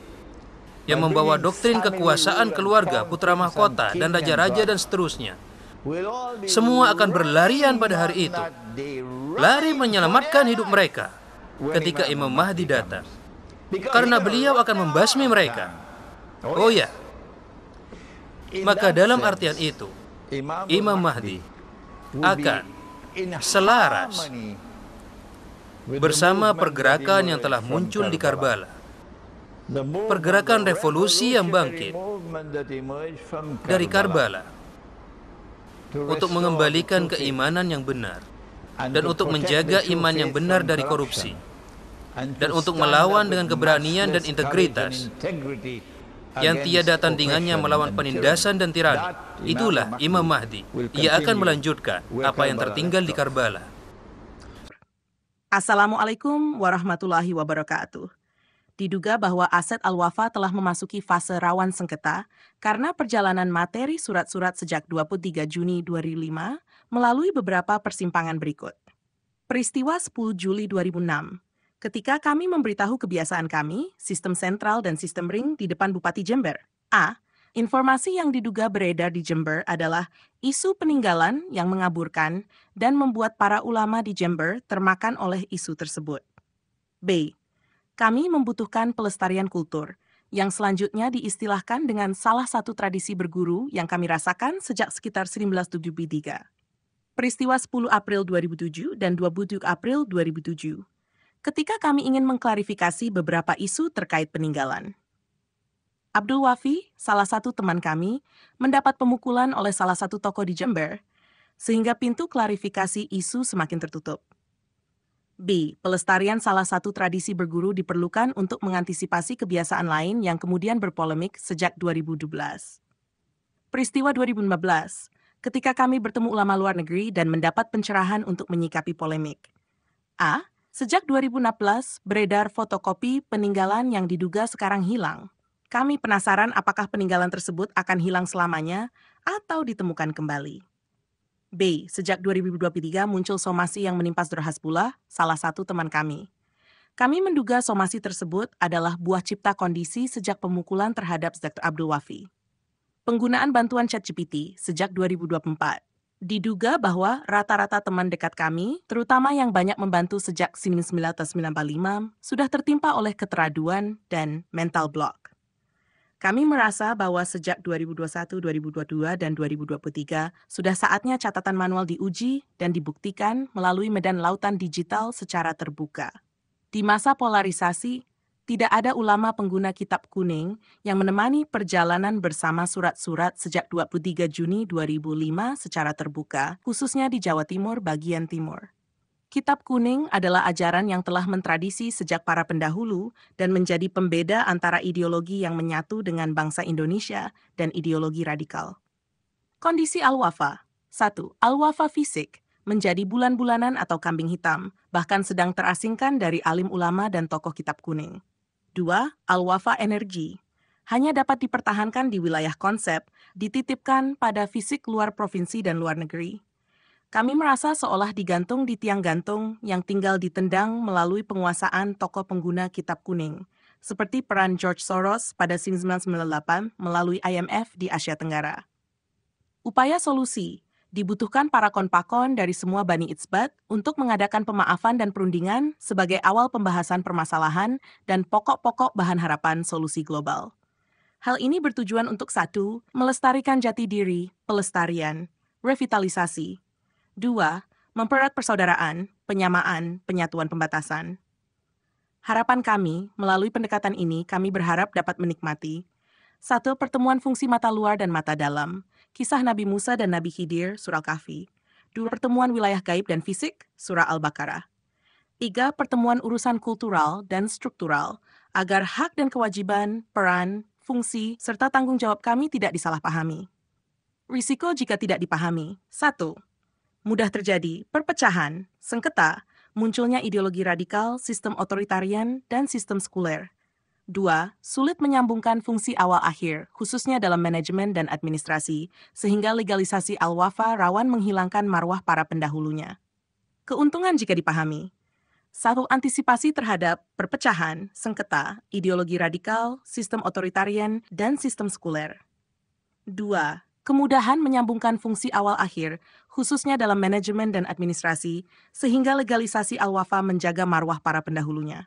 yang membawa doktrin kekuasaan keluarga, putra mahkota, dan raja-raja dan seterusnya, semua akan berlarian pada hari itu, lari menyelamatkan hidup mereka ketika Imam Mahdi datang, karena beliau akan membasmi mereka. Oh ya, maka dalam artian itu, Imam Mahdi akan selaras bersama pergerakan yang telah muncul di Karbala, pergerakan revolusi yang bangkit dari Karbala untuk mengembalikan keimanan yang benar, dan untuk menjaga iman yang benar dari korupsi, dan untuk melawan dengan keberanian dan integritas yang tiada tandingannya melawan penindasan dan tirani. Itulah Imam Mahdi. Ia akan melanjutkan apa yang tertinggal di Karbala. Assalamualaikum warahmatullahi wabarakatuh. Diduga bahwa Aset Al-Wafa telah memasuki fase rawan sengketa karena perjalanan materi surat-surat sejak 23 Juni 2005 melalui beberapa persimpangan berikut. Peristiwa 10 Juli 2006. Ketika kami memberitahu kebiasaan kami, sistem sentral dan sistem ring di depan Bupati Jember. A. Informasi yang diduga beredar di Jember adalah isu peninggalan yang mengaburkan dan membuat para ulama di Jember termakan oleh isu tersebut. B. Kami membutuhkan pelestarian kultur, yang selanjutnya diistilahkan dengan salah satu tradisi berguru yang kami rasakan sejak sekitar 1973. Peristiwa 10 April 2007 dan 27 April 2007. Ketika kami ingin mengklarifikasi beberapa isu terkait peninggalan. Abdul Wafi, salah satu teman kami, mendapat pemukulan oleh salah satu tokoh di Jember, sehingga pintu klarifikasi isu semakin tertutup. B. Pelestarian salah satu tradisi berguru diperlukan untuk mengantisipasi kebiasaan lain yang kemudian berpolemik sejak 2012. Peristiwa 2015, ketika kami bertemu ulama luar negeri dan mendapat pencerahan untuk menyikapi polemik. A. Sejak 2016, beredar fotokopi peninggalan yang diduga sekarang hilang. Kami penasaran apakah peninggalan tersebut akan hilang selamanya atau ditemukan kembali. B. Sejak 2023 muncul somasi yang menimpa Dr. Hasbullah, salah satu teman kami. Kami menduga somasi tersebut adalah buah cipta kondisi sejak pemukulan terhadap Dr. Abdul Wafi. Penggunaan bantuan ChatGPT sejak 2024. Diduga bahwa rata-rata teman dekat kami, terutama yang banyak membantu sejak 1995, sudah tertimpa oleh keteraduan dan mental block. Kami merasa bahwa sejak 2021, 2022, dan 2023 sudah saatnya catatan manual diuji dan dibuktikan melalui medan lautan digital secara terbuka. Di masa polarisasi, tidak ada ulama pengguna kitab kuning yang menemani perjalanan bersama surat-surat sejak 23 Juni 2005 secara terbuka, khususnya di Jawa Timur bagian timur. Kitab kuning adalah ajaran yang telah mentradisi sejak para pendahulu dan menjadi pembeda antara ideologi yang menyatu dengan bangsa Indonesia dan ideologi radikal. Kondisi Al-Wafa. 1. Al-Wafa fisik menjadi bulan-bulanan atau kambing hitam, bahkan sedang terasingkan dari alim ulama dan tokoh kitab kuning. 2. Al-Wafa energi. Hanya dapat dipertahankan di wilayah konsep, dititipkan pada fisik luar provinsi dan luar negeri. Kami merasa seolah digantung di tiang gantung yang tinggal ditendang melalui penguasaan tokoh pengguna kitab kuning, seperti peran George Soros pada 1998 melalui IMF di Asia Tenggara. Upaya solusi dibutuhkan para konpakon dari semua Bani Itsbat untuk mengadakan pemaafan dan perundingan sebagai awal pembahasan permasalahan dan pokok-pokok bahan harapan solusi global. Hal ini bertujuan untuk 1. Melestarikan jati diri, pelestarian, revitalisasi. 2. Mempererat persaudaraan, penyamaan, penyatuan pembatasan. Harapan kami, melalui pendekatan ini, kami berharap dapat menikmati 1. Pertemuan fungsi mata luar dan mata dalam, kisah Nabi Musa dan Nabi Khidir, Surah Al-Kahfi. 2. Pertemuan wilayah gaib dan fisik, Surah Al-Baqarah. 3. Pertemuan urusan kultural dan struktural, agar hak dan kewajiban, peran, fungsi, serta tanggung jawab kami tidak disalahpahami. Risiko jika tidak dipahami. 1. Mudah terjadi perpecahan, sengketa, munculnya ideologi radikal, sistem otoritarian, dan sistem sekuler. 2. Sulit menyambungkan fungsi awal-akhir, khususnya dalam manajemen dan administrasi, sehingga legalisasi Al-Wafa rawan menghilangkan marwah para pendahulunya. Keuntungan jika dipahami. 1. Antisipasi terhadap perpecahan, sengketa, ideologi radikal, sistem otoritarian, dan sistem sekuler. 2. Kemudahan menyambungkan fungsi awal-akhir, khususnya dalam manajemen dan administrasi, sehingga legalisasi Al-Wafa menjaga marwah para pendahulunya.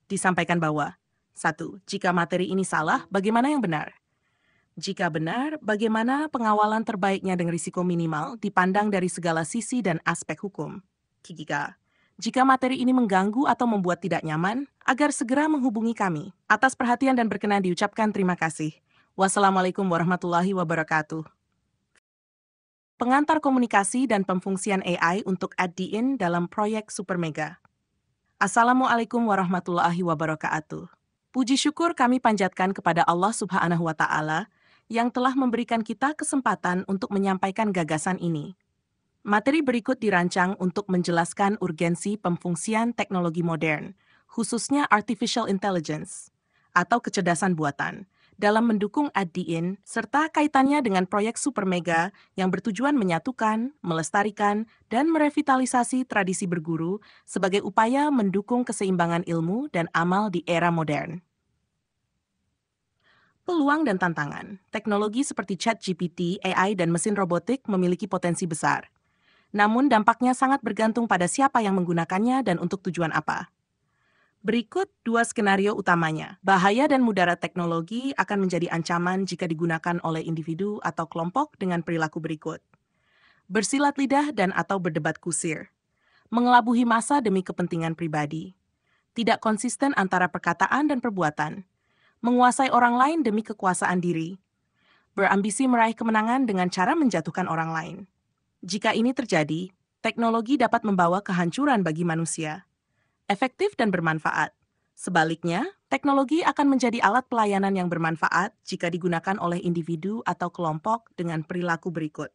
Disampaikan bahwa 1. Jika materi ini salah, bagaimana yang benar? Jika benar, bagaimana pengawalan terbaiknya dengan risiko minimal dipandang dari segala sisi dan aspek hukum? Kikika. Jika materi ini mengganggu atau membuat tidak nyaman, agar segera menghubungi kami. Atas perhatian dan berkenan diucapkan terima kasih. Wassalamualaikum warahmatullahi wabarakatuh. Pengantar komunikasi dan pemfungsian AI untuk Ad-Din dalam proyek Super Mega. Assalamualaikum warahmatullahi wabarakatuh. Puji syukur kami panjatkan kepada Allah Subhanahu wa Ta'ala yang telah memberikan kita kesempatan untuk menyampaikan gagasan ini. Materi berikut dirancang untuk menjelaskan urgensi pemfungsian teknologi modern, khususnya artificial intelligence atau kecerdasan buatan, dalam mendukung Ad-Din serta kaitannya dengan proyek Super Mega yang bertujuan menyatukan, melestarikan, dan merevitalisasi tradisi berguru sebagai upaya mendukung keseimbangan ilmu dan amal di era modern. Peluang dan tantangan. Teknologi seperti ChatGPT, AI, dan mesin robotik memiliki potensi besar. Namun dampaknya sangat bergantung pada siapa yang menggunakannya dan untuk tujuan apa. Berikut 2 skenario utamanya. Bahaya dan mudarat teknologi akan menjadi ancaman jika digunakan oleh individu atau kelompok dengan perilaku berikut. Bersilat lidah dan atau berdebat kusir. Mengelabuhi massa demi kepentingan pribadi. Tidak konsisten antara perkataan dan perbuatan. Menguasai orang lain demi kekuasaan diri. Berambisi meraih kemenangan dengan cara menjatuhkan orang lain. Jika ini terjadi, teknologi dapat membawa kehancuran bagi manusia. efektif dan bermanfaat. Sebaliknya, teknologi akan menjadi alat pelayanan yang bermanfaat jika digunakan oleh individu atau kelompok dengan perilaku berikut.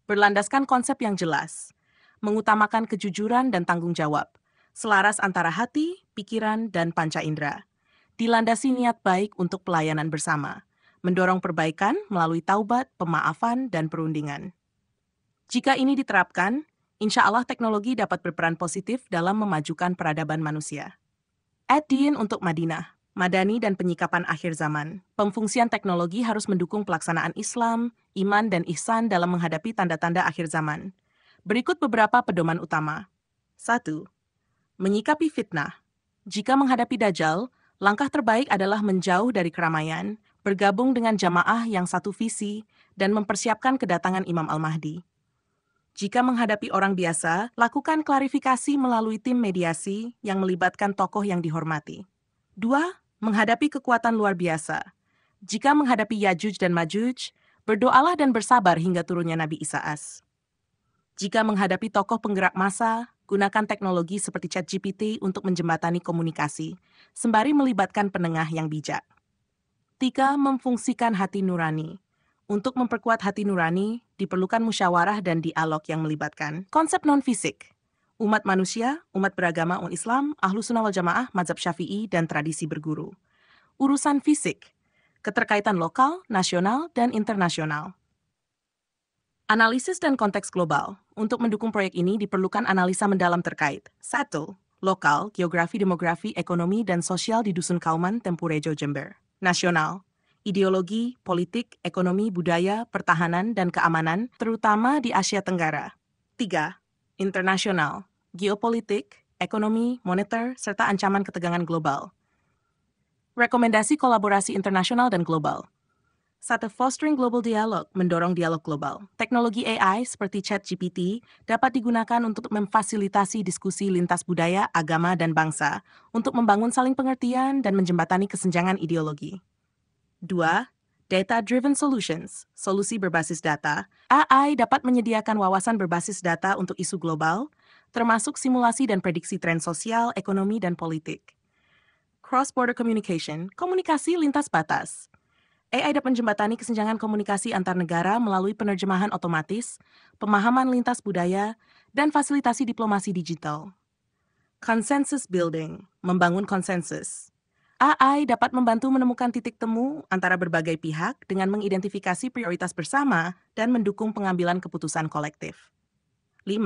Berlandaskan konsep yang jelas, mengutamakan kejujuran dan tanggung jawab, selaras antara hati, pikiran, dan panca indera. Dilandasi niat baik untuk pelayanan bersama, mendorong perbaikan melalui taubat, pemaafan, dan perundingan. Jika ini diterapkan, insya Allah teknologi dapat berperan positif dalam memajukan peradaban manusia. Ad-Din untuk Madinah, Madani dan penyikapan akhir zaman. Pemfungsian teknologi harus mendukung pelaksanaan Islam, iman, dan ihsan dalam menghadapi tanda-tanda akhir zaman. Berikut beberapa pedoman utama. 1. Menyikapi fitnah. Jika menghadapi Dajjal, langkah terbaik adalah menjauh dari keramaian, bergabung dengan jamaah yang satu visi, dan mempersiapkan kedatangan Imam Al-Mahdi. Jika menghadapi orang biasa, lakukan klarifikasi melalui tim mediasi yang melibatkan tokoh yang dihormati. 2. Menghadapi kekuatan luar biasa. Jika menghadapi Yajuj dan Majuj, berdoalah dan bersabar hingga turunnya Nabi Isa As. Jika menghadapi tokoh penggerak massa, gunakan teknologi seperti ChatGPT untuk menjembatani komunikasi, sembari melibatkan penengah yang bijak. 3. Memfungsikan hati nurani. Untuk memperkuat hati nurani, diperlukan musyawarah dan dialog yang melibatkan konsep non-fisik, umat manusia, umat beragama Islam, Ahlus Sunnah wal Jamaah, mazhab Syafi'i, dan tradisi berguru. Urusan fisik, keterkaitan lokal, nasional, dan internasional. Analisis dan konteks global. Untuk mendukung proyek ini diperlukan analisa mendalam terkait 1. Lokal, geografi, demografi, ekonomi, dan sosial di Dusun Kauman, Tempurejo, Jember. Nasional, ideologi, politik, ekonomi, budaya, pertahanan, dan keamanan, terutama di Asia Tenggara. 3. Internasional, geopolitik, ekonomi, moneter, serta ancaman ketegangan global. Rekomendasi kolaborasi internasional dan global. 1. Fostering global dialog, mendorong dialog global. Teknologi AI seperti ChatGPT dapat digunakan untuk memfasilitasi diskusi lintas budaya, agama, dan bangsa untuk membangun saling pengertian dan menjembatani kesenjangan ideologi. 2. Data-driven solutions, solusi berbasis data. AI dapat menyediakan wawasan berbasis data untuk isu global, termasuk simulasi dan prediksi tren sosial, ekonomi, dan politik. Cross-border communication, komunikasi lintas batas. AI dapat menjembatani kesenjangan komunikasi antar negara melalui penerjemahan otomatis, pemahaman lintas budaya, dan fasilitasi diplomasi digital. Consensus building, membangun konsensus. AI dapat membantu menemukan titik temu antara berbagai pihak dengan mengidentifikasi prioritas bersama dan mendukung pengambilan keputusan kolektif. 5.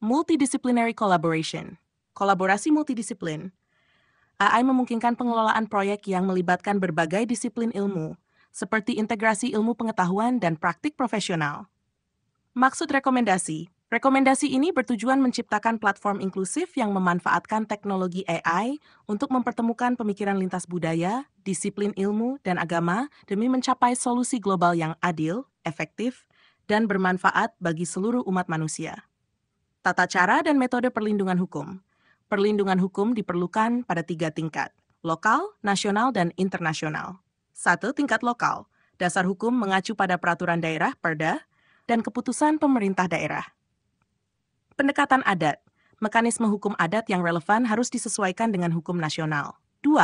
Multidisciplinary collaboration, kolaborasi multidisiplin. AI memungkinkan pengelolaan proyek yang melibatkan berbagai disiplin ilmu, seperti integrasi ilmu pengetahuan dan praktik profesional. Maksud rekomendasi. Rekomendasi ini bertujuan menciptakan platform inklusif yang memanfaatkan teknologi AI untuk mempertemukan pemikiran lintas budaya, disiplin ilmu, dan agama demi mencapai solusi global yang adil, efektif, dan bermanfaat bagi seluruh umat manusia. Tata cara dan metode perlindungan hukum. Perlindungan hukum diperlukan pada 3 tingkat, lokal, nasional, dan internasional. 1. Tingkat lokal. Dasar hukum mengacu pada peraturan daerah, Perda, dan keputusan pemerintah daerah. Pendekatan adat. Mekanisme hukum adat yang relevan harus disesuaikan dengan hukum nasional. 2.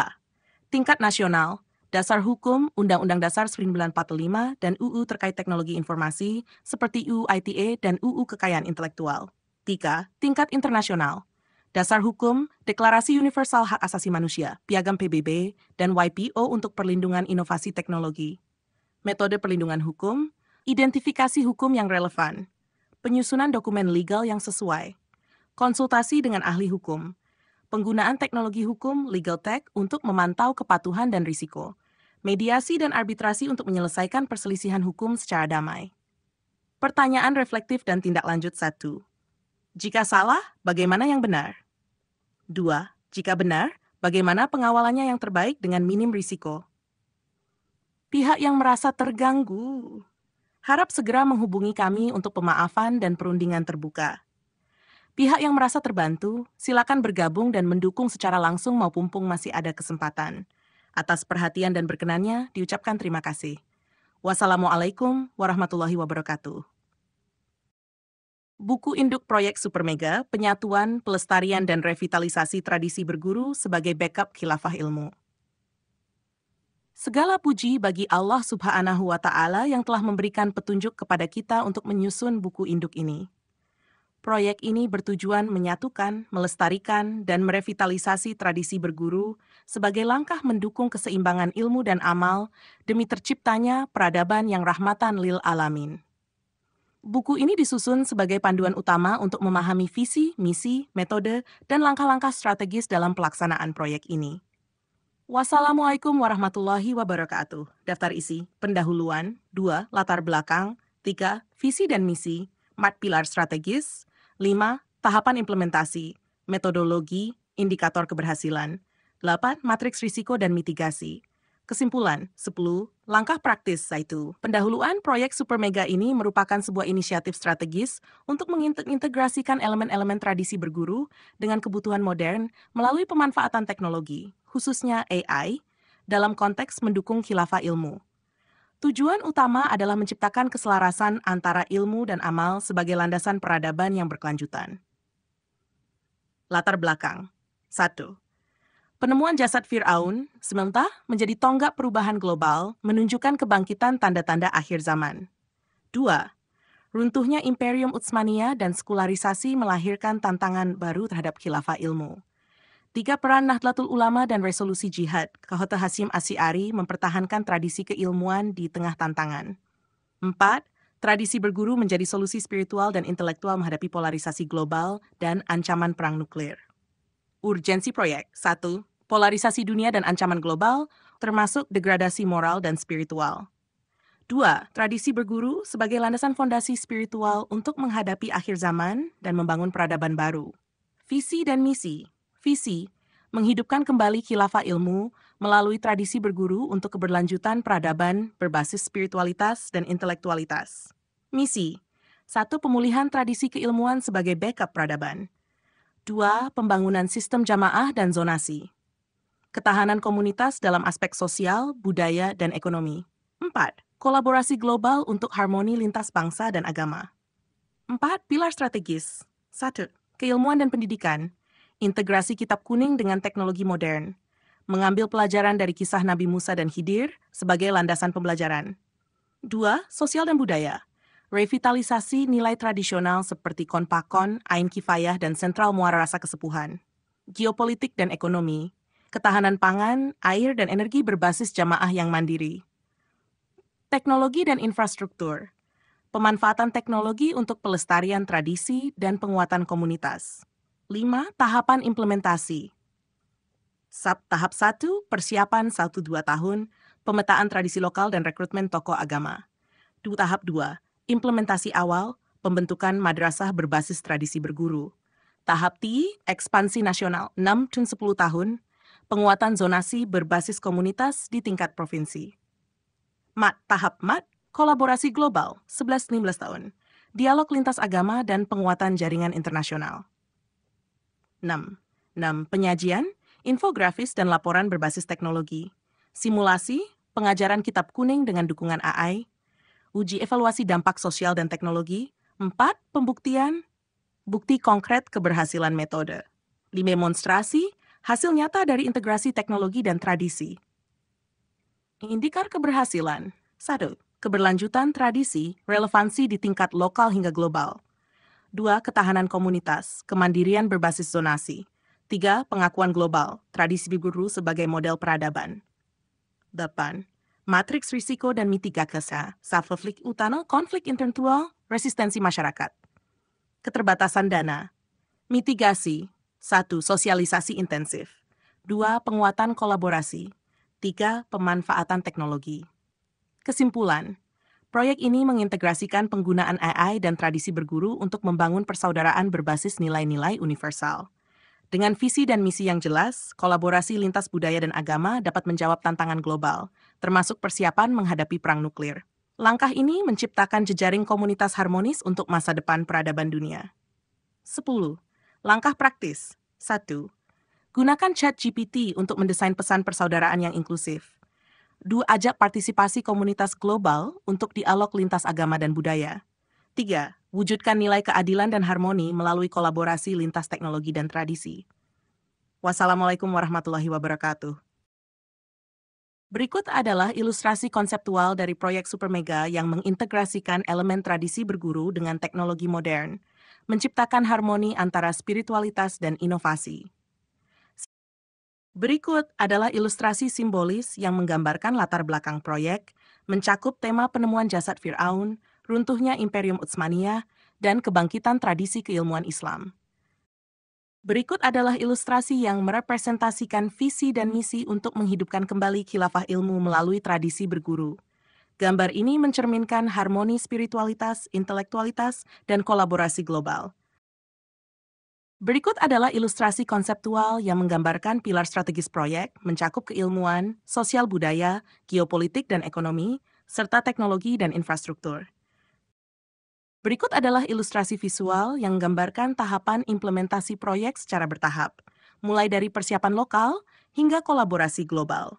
Tingkat nasional. Dasar hukum, Undang-Undang Dasar 1945, dan UU terkait teknologi informasi, seperti UU ITE dan UU Kekayaan Intelektual. 3. Tingkat internasional. Dasar hukum, Deklarasi Universal Hak Asasi Manusia, Piagam PBB, dan YPO untuk perlindungan inovasi teknologi. Metode perlindungan hukum, identifikasi hukum yang relevan, penyusunan dokumen legal yang sesuai, konsultasi dengan ahli hukum, penggunaan teknologi hukum legal tech untuk memantau kepatuhan dan risiko, mediasi dan arbitrasi untuk menyelesaikan perselisihan hukum secara damai. Pertanyaan reflektif dan tindak lanjut 1. Jika salah, bagaimana yang benar? 2. Jika benar, bagaimana pengawalannya yang terbaik dengan minim risiko? Pihak yang merasa terganggu harap segera menghubungi kami untuk pemaafan dan perundingan terbuka. Pihak yang merasa terbantu, silakan bergabung dan mendukung secara langsung maupun masih ada kesempatan. Atas perhatian dan berkenannya, diucapkan terima kasih. Wassalamualaikum warahmatullahi wabarakatuh. Buku induk proyek Supermega, Penyatuan, Pelestarian, dan Revitalisasi Tradisi Berguru sebagai backup khilafah ilmu. Segala puji bagi Allah Subhanahu wa Ta'ala yang telah memberikan petunjuk kepada kita untuk menyusun buku induk ini. Proyek ini bertujuan menyatukan, melestarikan, dan merevitalisasi tradisi berguru sebagai langkah mendukung keseimbangan ilmu dan amal demi terciptanya peradaban yang rahmatan lil alamin. Buku ini disusun sebagai panduan utama untuk memahami visi, misi, metode, dan langkah-langkah strategis dalam pelaksanaan proyek ini. Wassalamualaikum warahmatullahi wabarakatuh. Daftar isi, pendahuluan, 2. Latar belakang, 3. Visi dan misi, 4. Pilar strategis, 5. Tahapan implementasi, metodologi, indikator keberhasilan, 8. Matriks risiko dan mitigasi. Kesimpulan, 10. Langkah praktis, yaitu pendahuluan proyek Supermega ini merupakan sebuah inisiatif strategis untuk mengintegrasikan elemen-elemen tradisi berguru dengan kebutuhan modern melalui pemanfaatan teknologi, khususnya AI, dalam konteks mendukung khilafah ilmu. Tujuan utama adalah menciptakan keselarasan antara ilmu dan amal sebagai landasan peradaban yang berkelanjutan. Latar belakang. 1. Penemuan jasad Fir'aun sementara menjadi tonggak perubahan global menunjukkan kebangkitan tanda-tanda akhir zaman. 2. Runtuhnya Imperium Utsmaniyah dan sekularisasi melahirkan tantangan baru terhadap khilafah ilmu. 3. Peran Nahdlatul Ulama dan resolusi jihad, Khotbah Hasyim Asy'ari mempertahankan tradisi keilmuan di tengah tantangan. 4. Tradisi berguru menjadi solusi spiritual dan intelektual menghadapi polarisasi global dan ancaman perang nuklir. Urgensi proyek. 1. Polarisasi dunia dan ancaman global, termasuk degradasi moral dan spiritual. 2. Tradisi berguru sebagai landasan fondasi spiritual untuk menghadapi akhir zaman dan membangun peradaban baru. Visi dan misi. Visi, menghidupkan kembali khilafah ilmu melalui tradisi berguru untuk keberlanjutan peradaban berbasis spiritualitas dan intelektualitas. Misi, 1. Pemulihan tradisi keilmuan sebagai backup peradaban. 2. Pembangunan sistem jamaah dan zonasi. Ketahanan komunitas dalam aspek sosial, budaya, dan ekonomi. 4. Kolaborasi global untuk harmoni lintas bangsa dan agama. 4. Pilar strategis. 1. Keilmuan dan pendidikan. Integrasi kitab kuning dengan teknologi modern. Mengambil pelajaran dari kisah Nabi Musa dan Khidir sebagai landasan pembelajaran. 2. Sosial dan budaya. Revitalisasi nilai tradisional seperti konpakon, ain kifayah, dan sentral muara rasa kesepuhan. Geopolitik dan ekonomi. Ketahanan pangan, air, dan energi berbasis jamaah yang mandiri. Teknologi dan infrastruktur. Pemanfaatan teknologi untuk pelestarian tradisi dan penguatan komunitas. 5. Tahapan implementasi. Tahap 1, persiapan 1-2 tahun, pemetaan tradisi lokal dan rekrutmen tokoh agama. Tahap 2, implementasi awal, pembentukan madrasah berbasis tradisi berguru. Tahap T, ekspansi nasional 6-10 tahun, penguatan zonasi berbasis komunitas di tingkat provinsi. Tahap MAT, kolaborasi global 11-15 tahun, dialog lintas agama dan penguatan jaringan internasional. 6. Penyajian, infografis dan laporan berbasis teknologi, simulasi, pengajaran kitab kuning dengan dukungan AI, uji evaluasi dampak sosial dan teknologi. 4. Pembuktian, bukti konkret keberhasilan metode. 5. Demonstrasi, hasil nyata dari integrasi teknologi dan tradisi. Indikator keberhasilan. 1. Keberlanjutan tradisi, relevansi di tingkat lokal hingga global. 2. Ketahanan komunitas, kemandirian berbasis zonasi. 3. Pengakuan global, tradisi berguru sebagai model peradaban. 8. Matriks risiko dan mitigasi, self-reflect utama, konflik intelektual, resistensi masyarakat. Keterbatasan dana. Mitigasi. 1. Sosialisasi intensif. 2. Penguatan kolaborasi. 3. Pemanfaatan teknologi. Kesimpulan, proyek ini mengintegrasikan penggunaan AI dan tradisi berguru untuk membangun persaudaraan berbasis nilai-nilai universal. Dengan visi dan misi yang jelas, kolaborasi lintas budaya dan agama dapat menjawab tantangan global, termasuk persiapan menghadapi perang nuklir. Langkah ini menciptakan jejaring komunitas harmonis untuk masa depan peradaban dunia. 10. Langkah praktis. 1. Gunakan ChatGPT untuk mendesain pesan persaudaraan yang inklusif. 2. Ajak partisipasi komunitas global untuk dialog lintas agama dan budaya. 3. Wujudkan nilai keadilan dan harmoni melalui kolaborasi lintas teknologi dan tradisi. Wassalamualaikum warahmatullahi wabarakatuh. Berikut adalah ilustrasi konseptual dari proyek Supermega yang mengintegrasikan elemen tradisi berguru dengan teknologi modern, menciptakan harmoni antara spiritualitas dan inovasi. Berikut adalah ilustrasi simbolis yang menggambarkan latar belakang proyek, mencakup tema penemuan jasad Fir'aun, runtuhnya Imperium Utsmaniyah, dan kebangkitan tradisi keilmuan Islam. Berikut adalah ilustrasi yang merepresentasikan visi dan misi untuk menghidupkan kembali khilafah ilmu melalui tradisi berguru. Gambar ini mencerminkan harmoni spiritualitas, intelektualitas, dan kolaborasi global. Berikut adalah ilustrasi konseptual yang menggambarkan pilar strategis proyek, mencakup keilmuan, sosial budaya, geopolitik dan ekonomi, serta teknologi dan infrastruktur. Berikut adalah ilustrasi visual yang menggambarkan tahapan implementasi proyek secara bertahap, mulai dari persiapan lokal hingga kolaborasi global.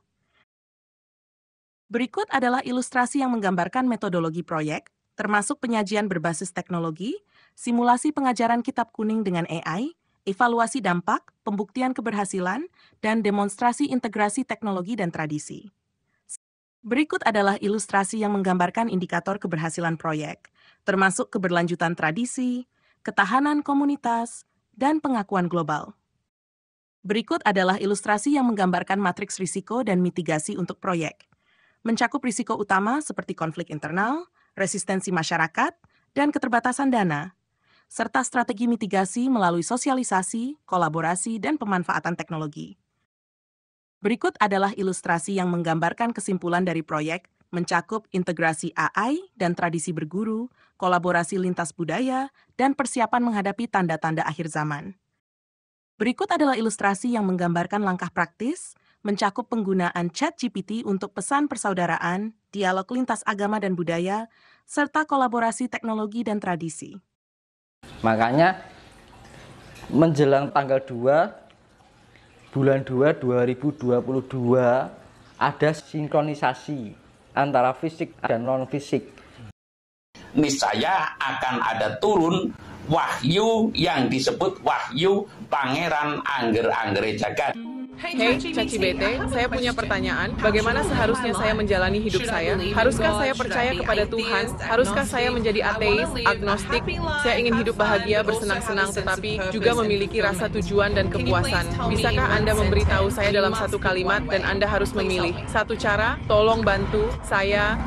Berikut adalah ilustrasi yang menggambarkan metodologi proyek, termasuk penyajian berbasis teknologi, simulasi pengajaran kitab kuning dengan AI, evaluasi dampak, pembuktian keberhasilan, dan demonstrasi integrasi teknologi dan tradisi. Berikut adalah ilustrasi yang menggambarkan indikator keberhasilan proyek, termasuk keberlanjutan tradisi, ketahanan komunitas, dan pengakuan global. Berikut adalah ilustrasi yang menggambarkan matriks risiko dan mitigasi untuk proyek, mencakup risiko utama seperti konflik internal, resistensi masyarakat, dan keterbatasan dana, serta strategi mitigasi melalui sosialisasi, kolaborasi, dan pemanfaatan teknologi. Berikut adalah ilustrasi yang menggambarkan kesimpulan dari proyek, mencakup integrasi AI dan tradisi berguru, kolaborasi lintas budaya, dan persiapan menghadapi tanda-tanda akhir zaman. Berikut adalah ilustrasi yang menggambarkan langkah praktis, mencakup penggunaan ChatGPT untuk pesan persaudaraan, dialog lintas agama dan budaya, serta kolaborasi teknologi dan tradisi. Makanya, menjelang tanggal 2 bulan 2 2022 ada sinkronisasi antara fisik dan non-fisik. Niscaya akan ada turun wahyu yang disebut wahyu Pangeran Angger-Anggere Jagat. Hey, Caci Bete, saya punya pertanyaan. Bagaimana seharusnya saya menjalani hidup saya? Haruskah saya percaya kepada Tuhan? Haruskah saya menjadi ateis, agnostik? Saya ingin hidup bahagia, bersenang-senang, tetapi juga memiliki rasa tujuan dan kepuasan. Bisakah Anda memberitahu saya dalam satu kalimat dan Anda harus memilih? Satu cara, tolong bantu saya.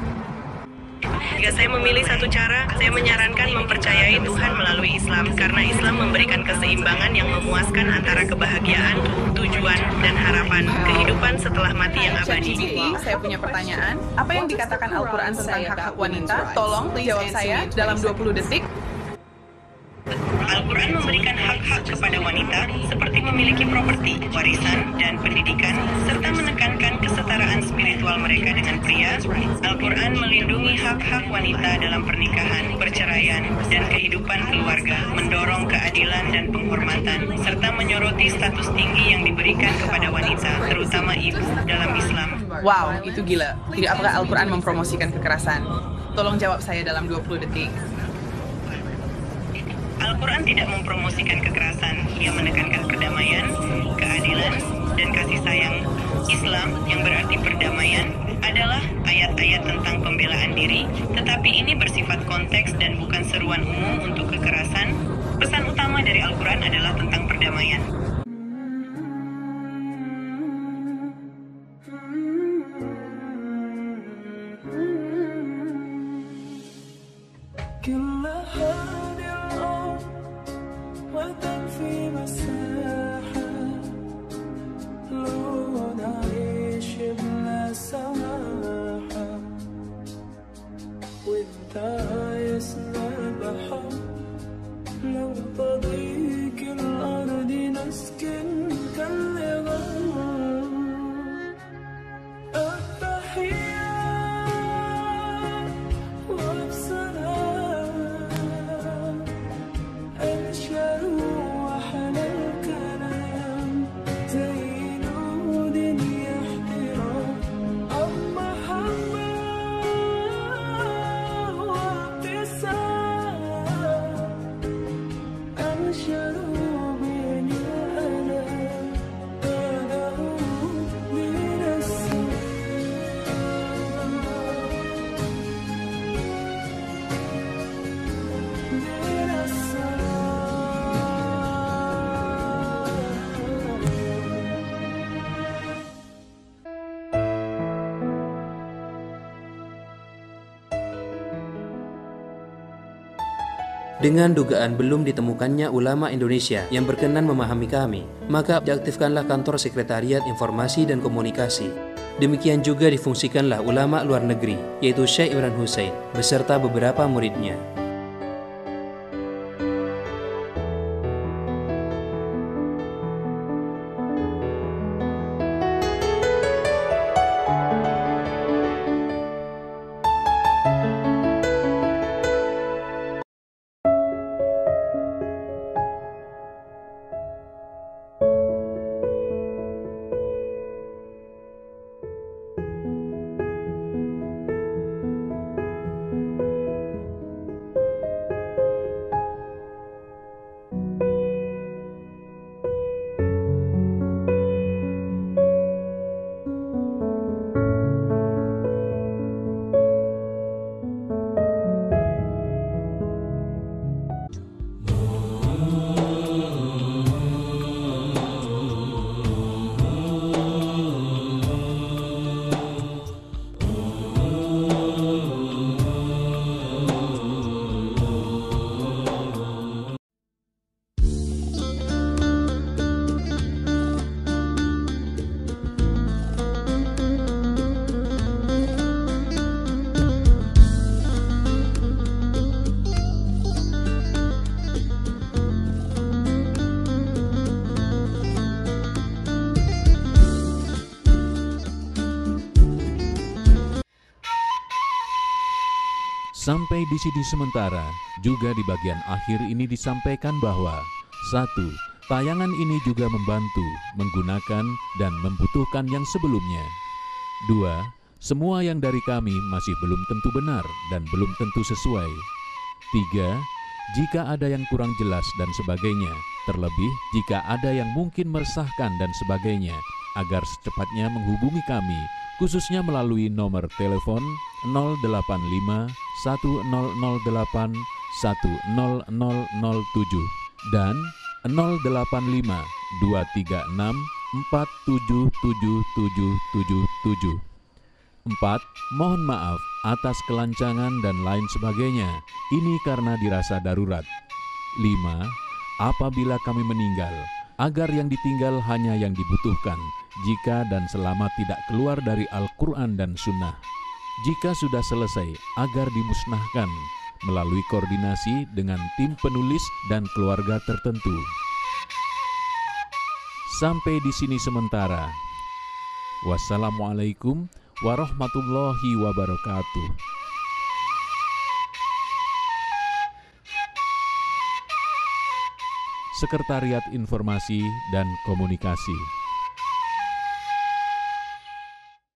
Jika saya memilih satu cara, saya menyarankan mempercayai Tuhan melalui Islam, karena Islam memberikan keseimbangan yang memuaskan antara kebahagiaan, tujuan, dan harapan, kehidupan setelah mati yang abadi. Saya punya pertanyaan, apa yang dikatakan Al-Quran tentang hak-hak wanita? Tolong jawab saya dalam 20 detik. Al-Quran memberikan hak-hak kepada wanita seperti memiliki properti, warisan, dan pendidikan, serta menekankan kesetaraan spiritual mereka dengan pria. Al-Quran melindungi hak-hak wanita dalam pernikahan, perceraian, dan kehidupan keluarga, mendorong keadilan dan penghormatan, serta menyoroti status tinggi yang diberikan kepada wanita, terutama ibu, dalam Islam. Wow, itu gila. Tidak apakah Al-Quran mempromosikan kekerasan? Tolong jawab saya dalam 20 detik. Al-Quran tidak mempromosikan kekerasan, ia menekankan perdamaian, keadilan, dan kasih sayang. Islam, yang berarti perdamaian, adalah ayat-ayat tentang pembelaan diri, tetapi ini bersifat konteks dan bukan seruan umum untuk kekerasan. Pesan utama dari Al-Quran adalah tentang perdamaian. Dengan dugaan belum ditemukannya ulama Indonesia yang berkenan memahami kami, maka diaktifkanlah kantor Sekretariat Informasi dan Komunikasi. Demikian juga difungsikanlah ulama luar negeri, yaitu Syekh Imran Hussein, beserta beberapa muridnya. Sampai di sini sementara, juga di bagian akhir ini disampaikan bahwa 1. Tayangan ini juga membantu, menggunakan, dan membutuhkan yang sebelumnya. 2. Semua yang dari kami masih belum tentu benar dan belum tentu sesuai. 3. Jika ada yang kurang jelas dan sebagainya, terlebih jika ada yang mungkin meresahkan dan sebagainya, agar secepatnya menghubungi kami, khususnya melalui nomor telepon 085 1008 10007 dan 085 236 477777. 4. Mohon maaf atas kelancangan dan lain sebagainya. Ini karena dirasa darurat. 5. Apabila kami meninggal, agar yang ditinggal hanya yang dibutuhkan, jika dan selama tidak keluar dari Al-Quran dan Sunnah. Jika sudah selesai, agar dimusnahkan melalui koordinasi dengan tim penulis dan keluarga tertentu. Sampai di sini sementara. Wassalamualaikum warahmatullahi wabarakatuh. Sekretariat Informasi dan Komunikasi.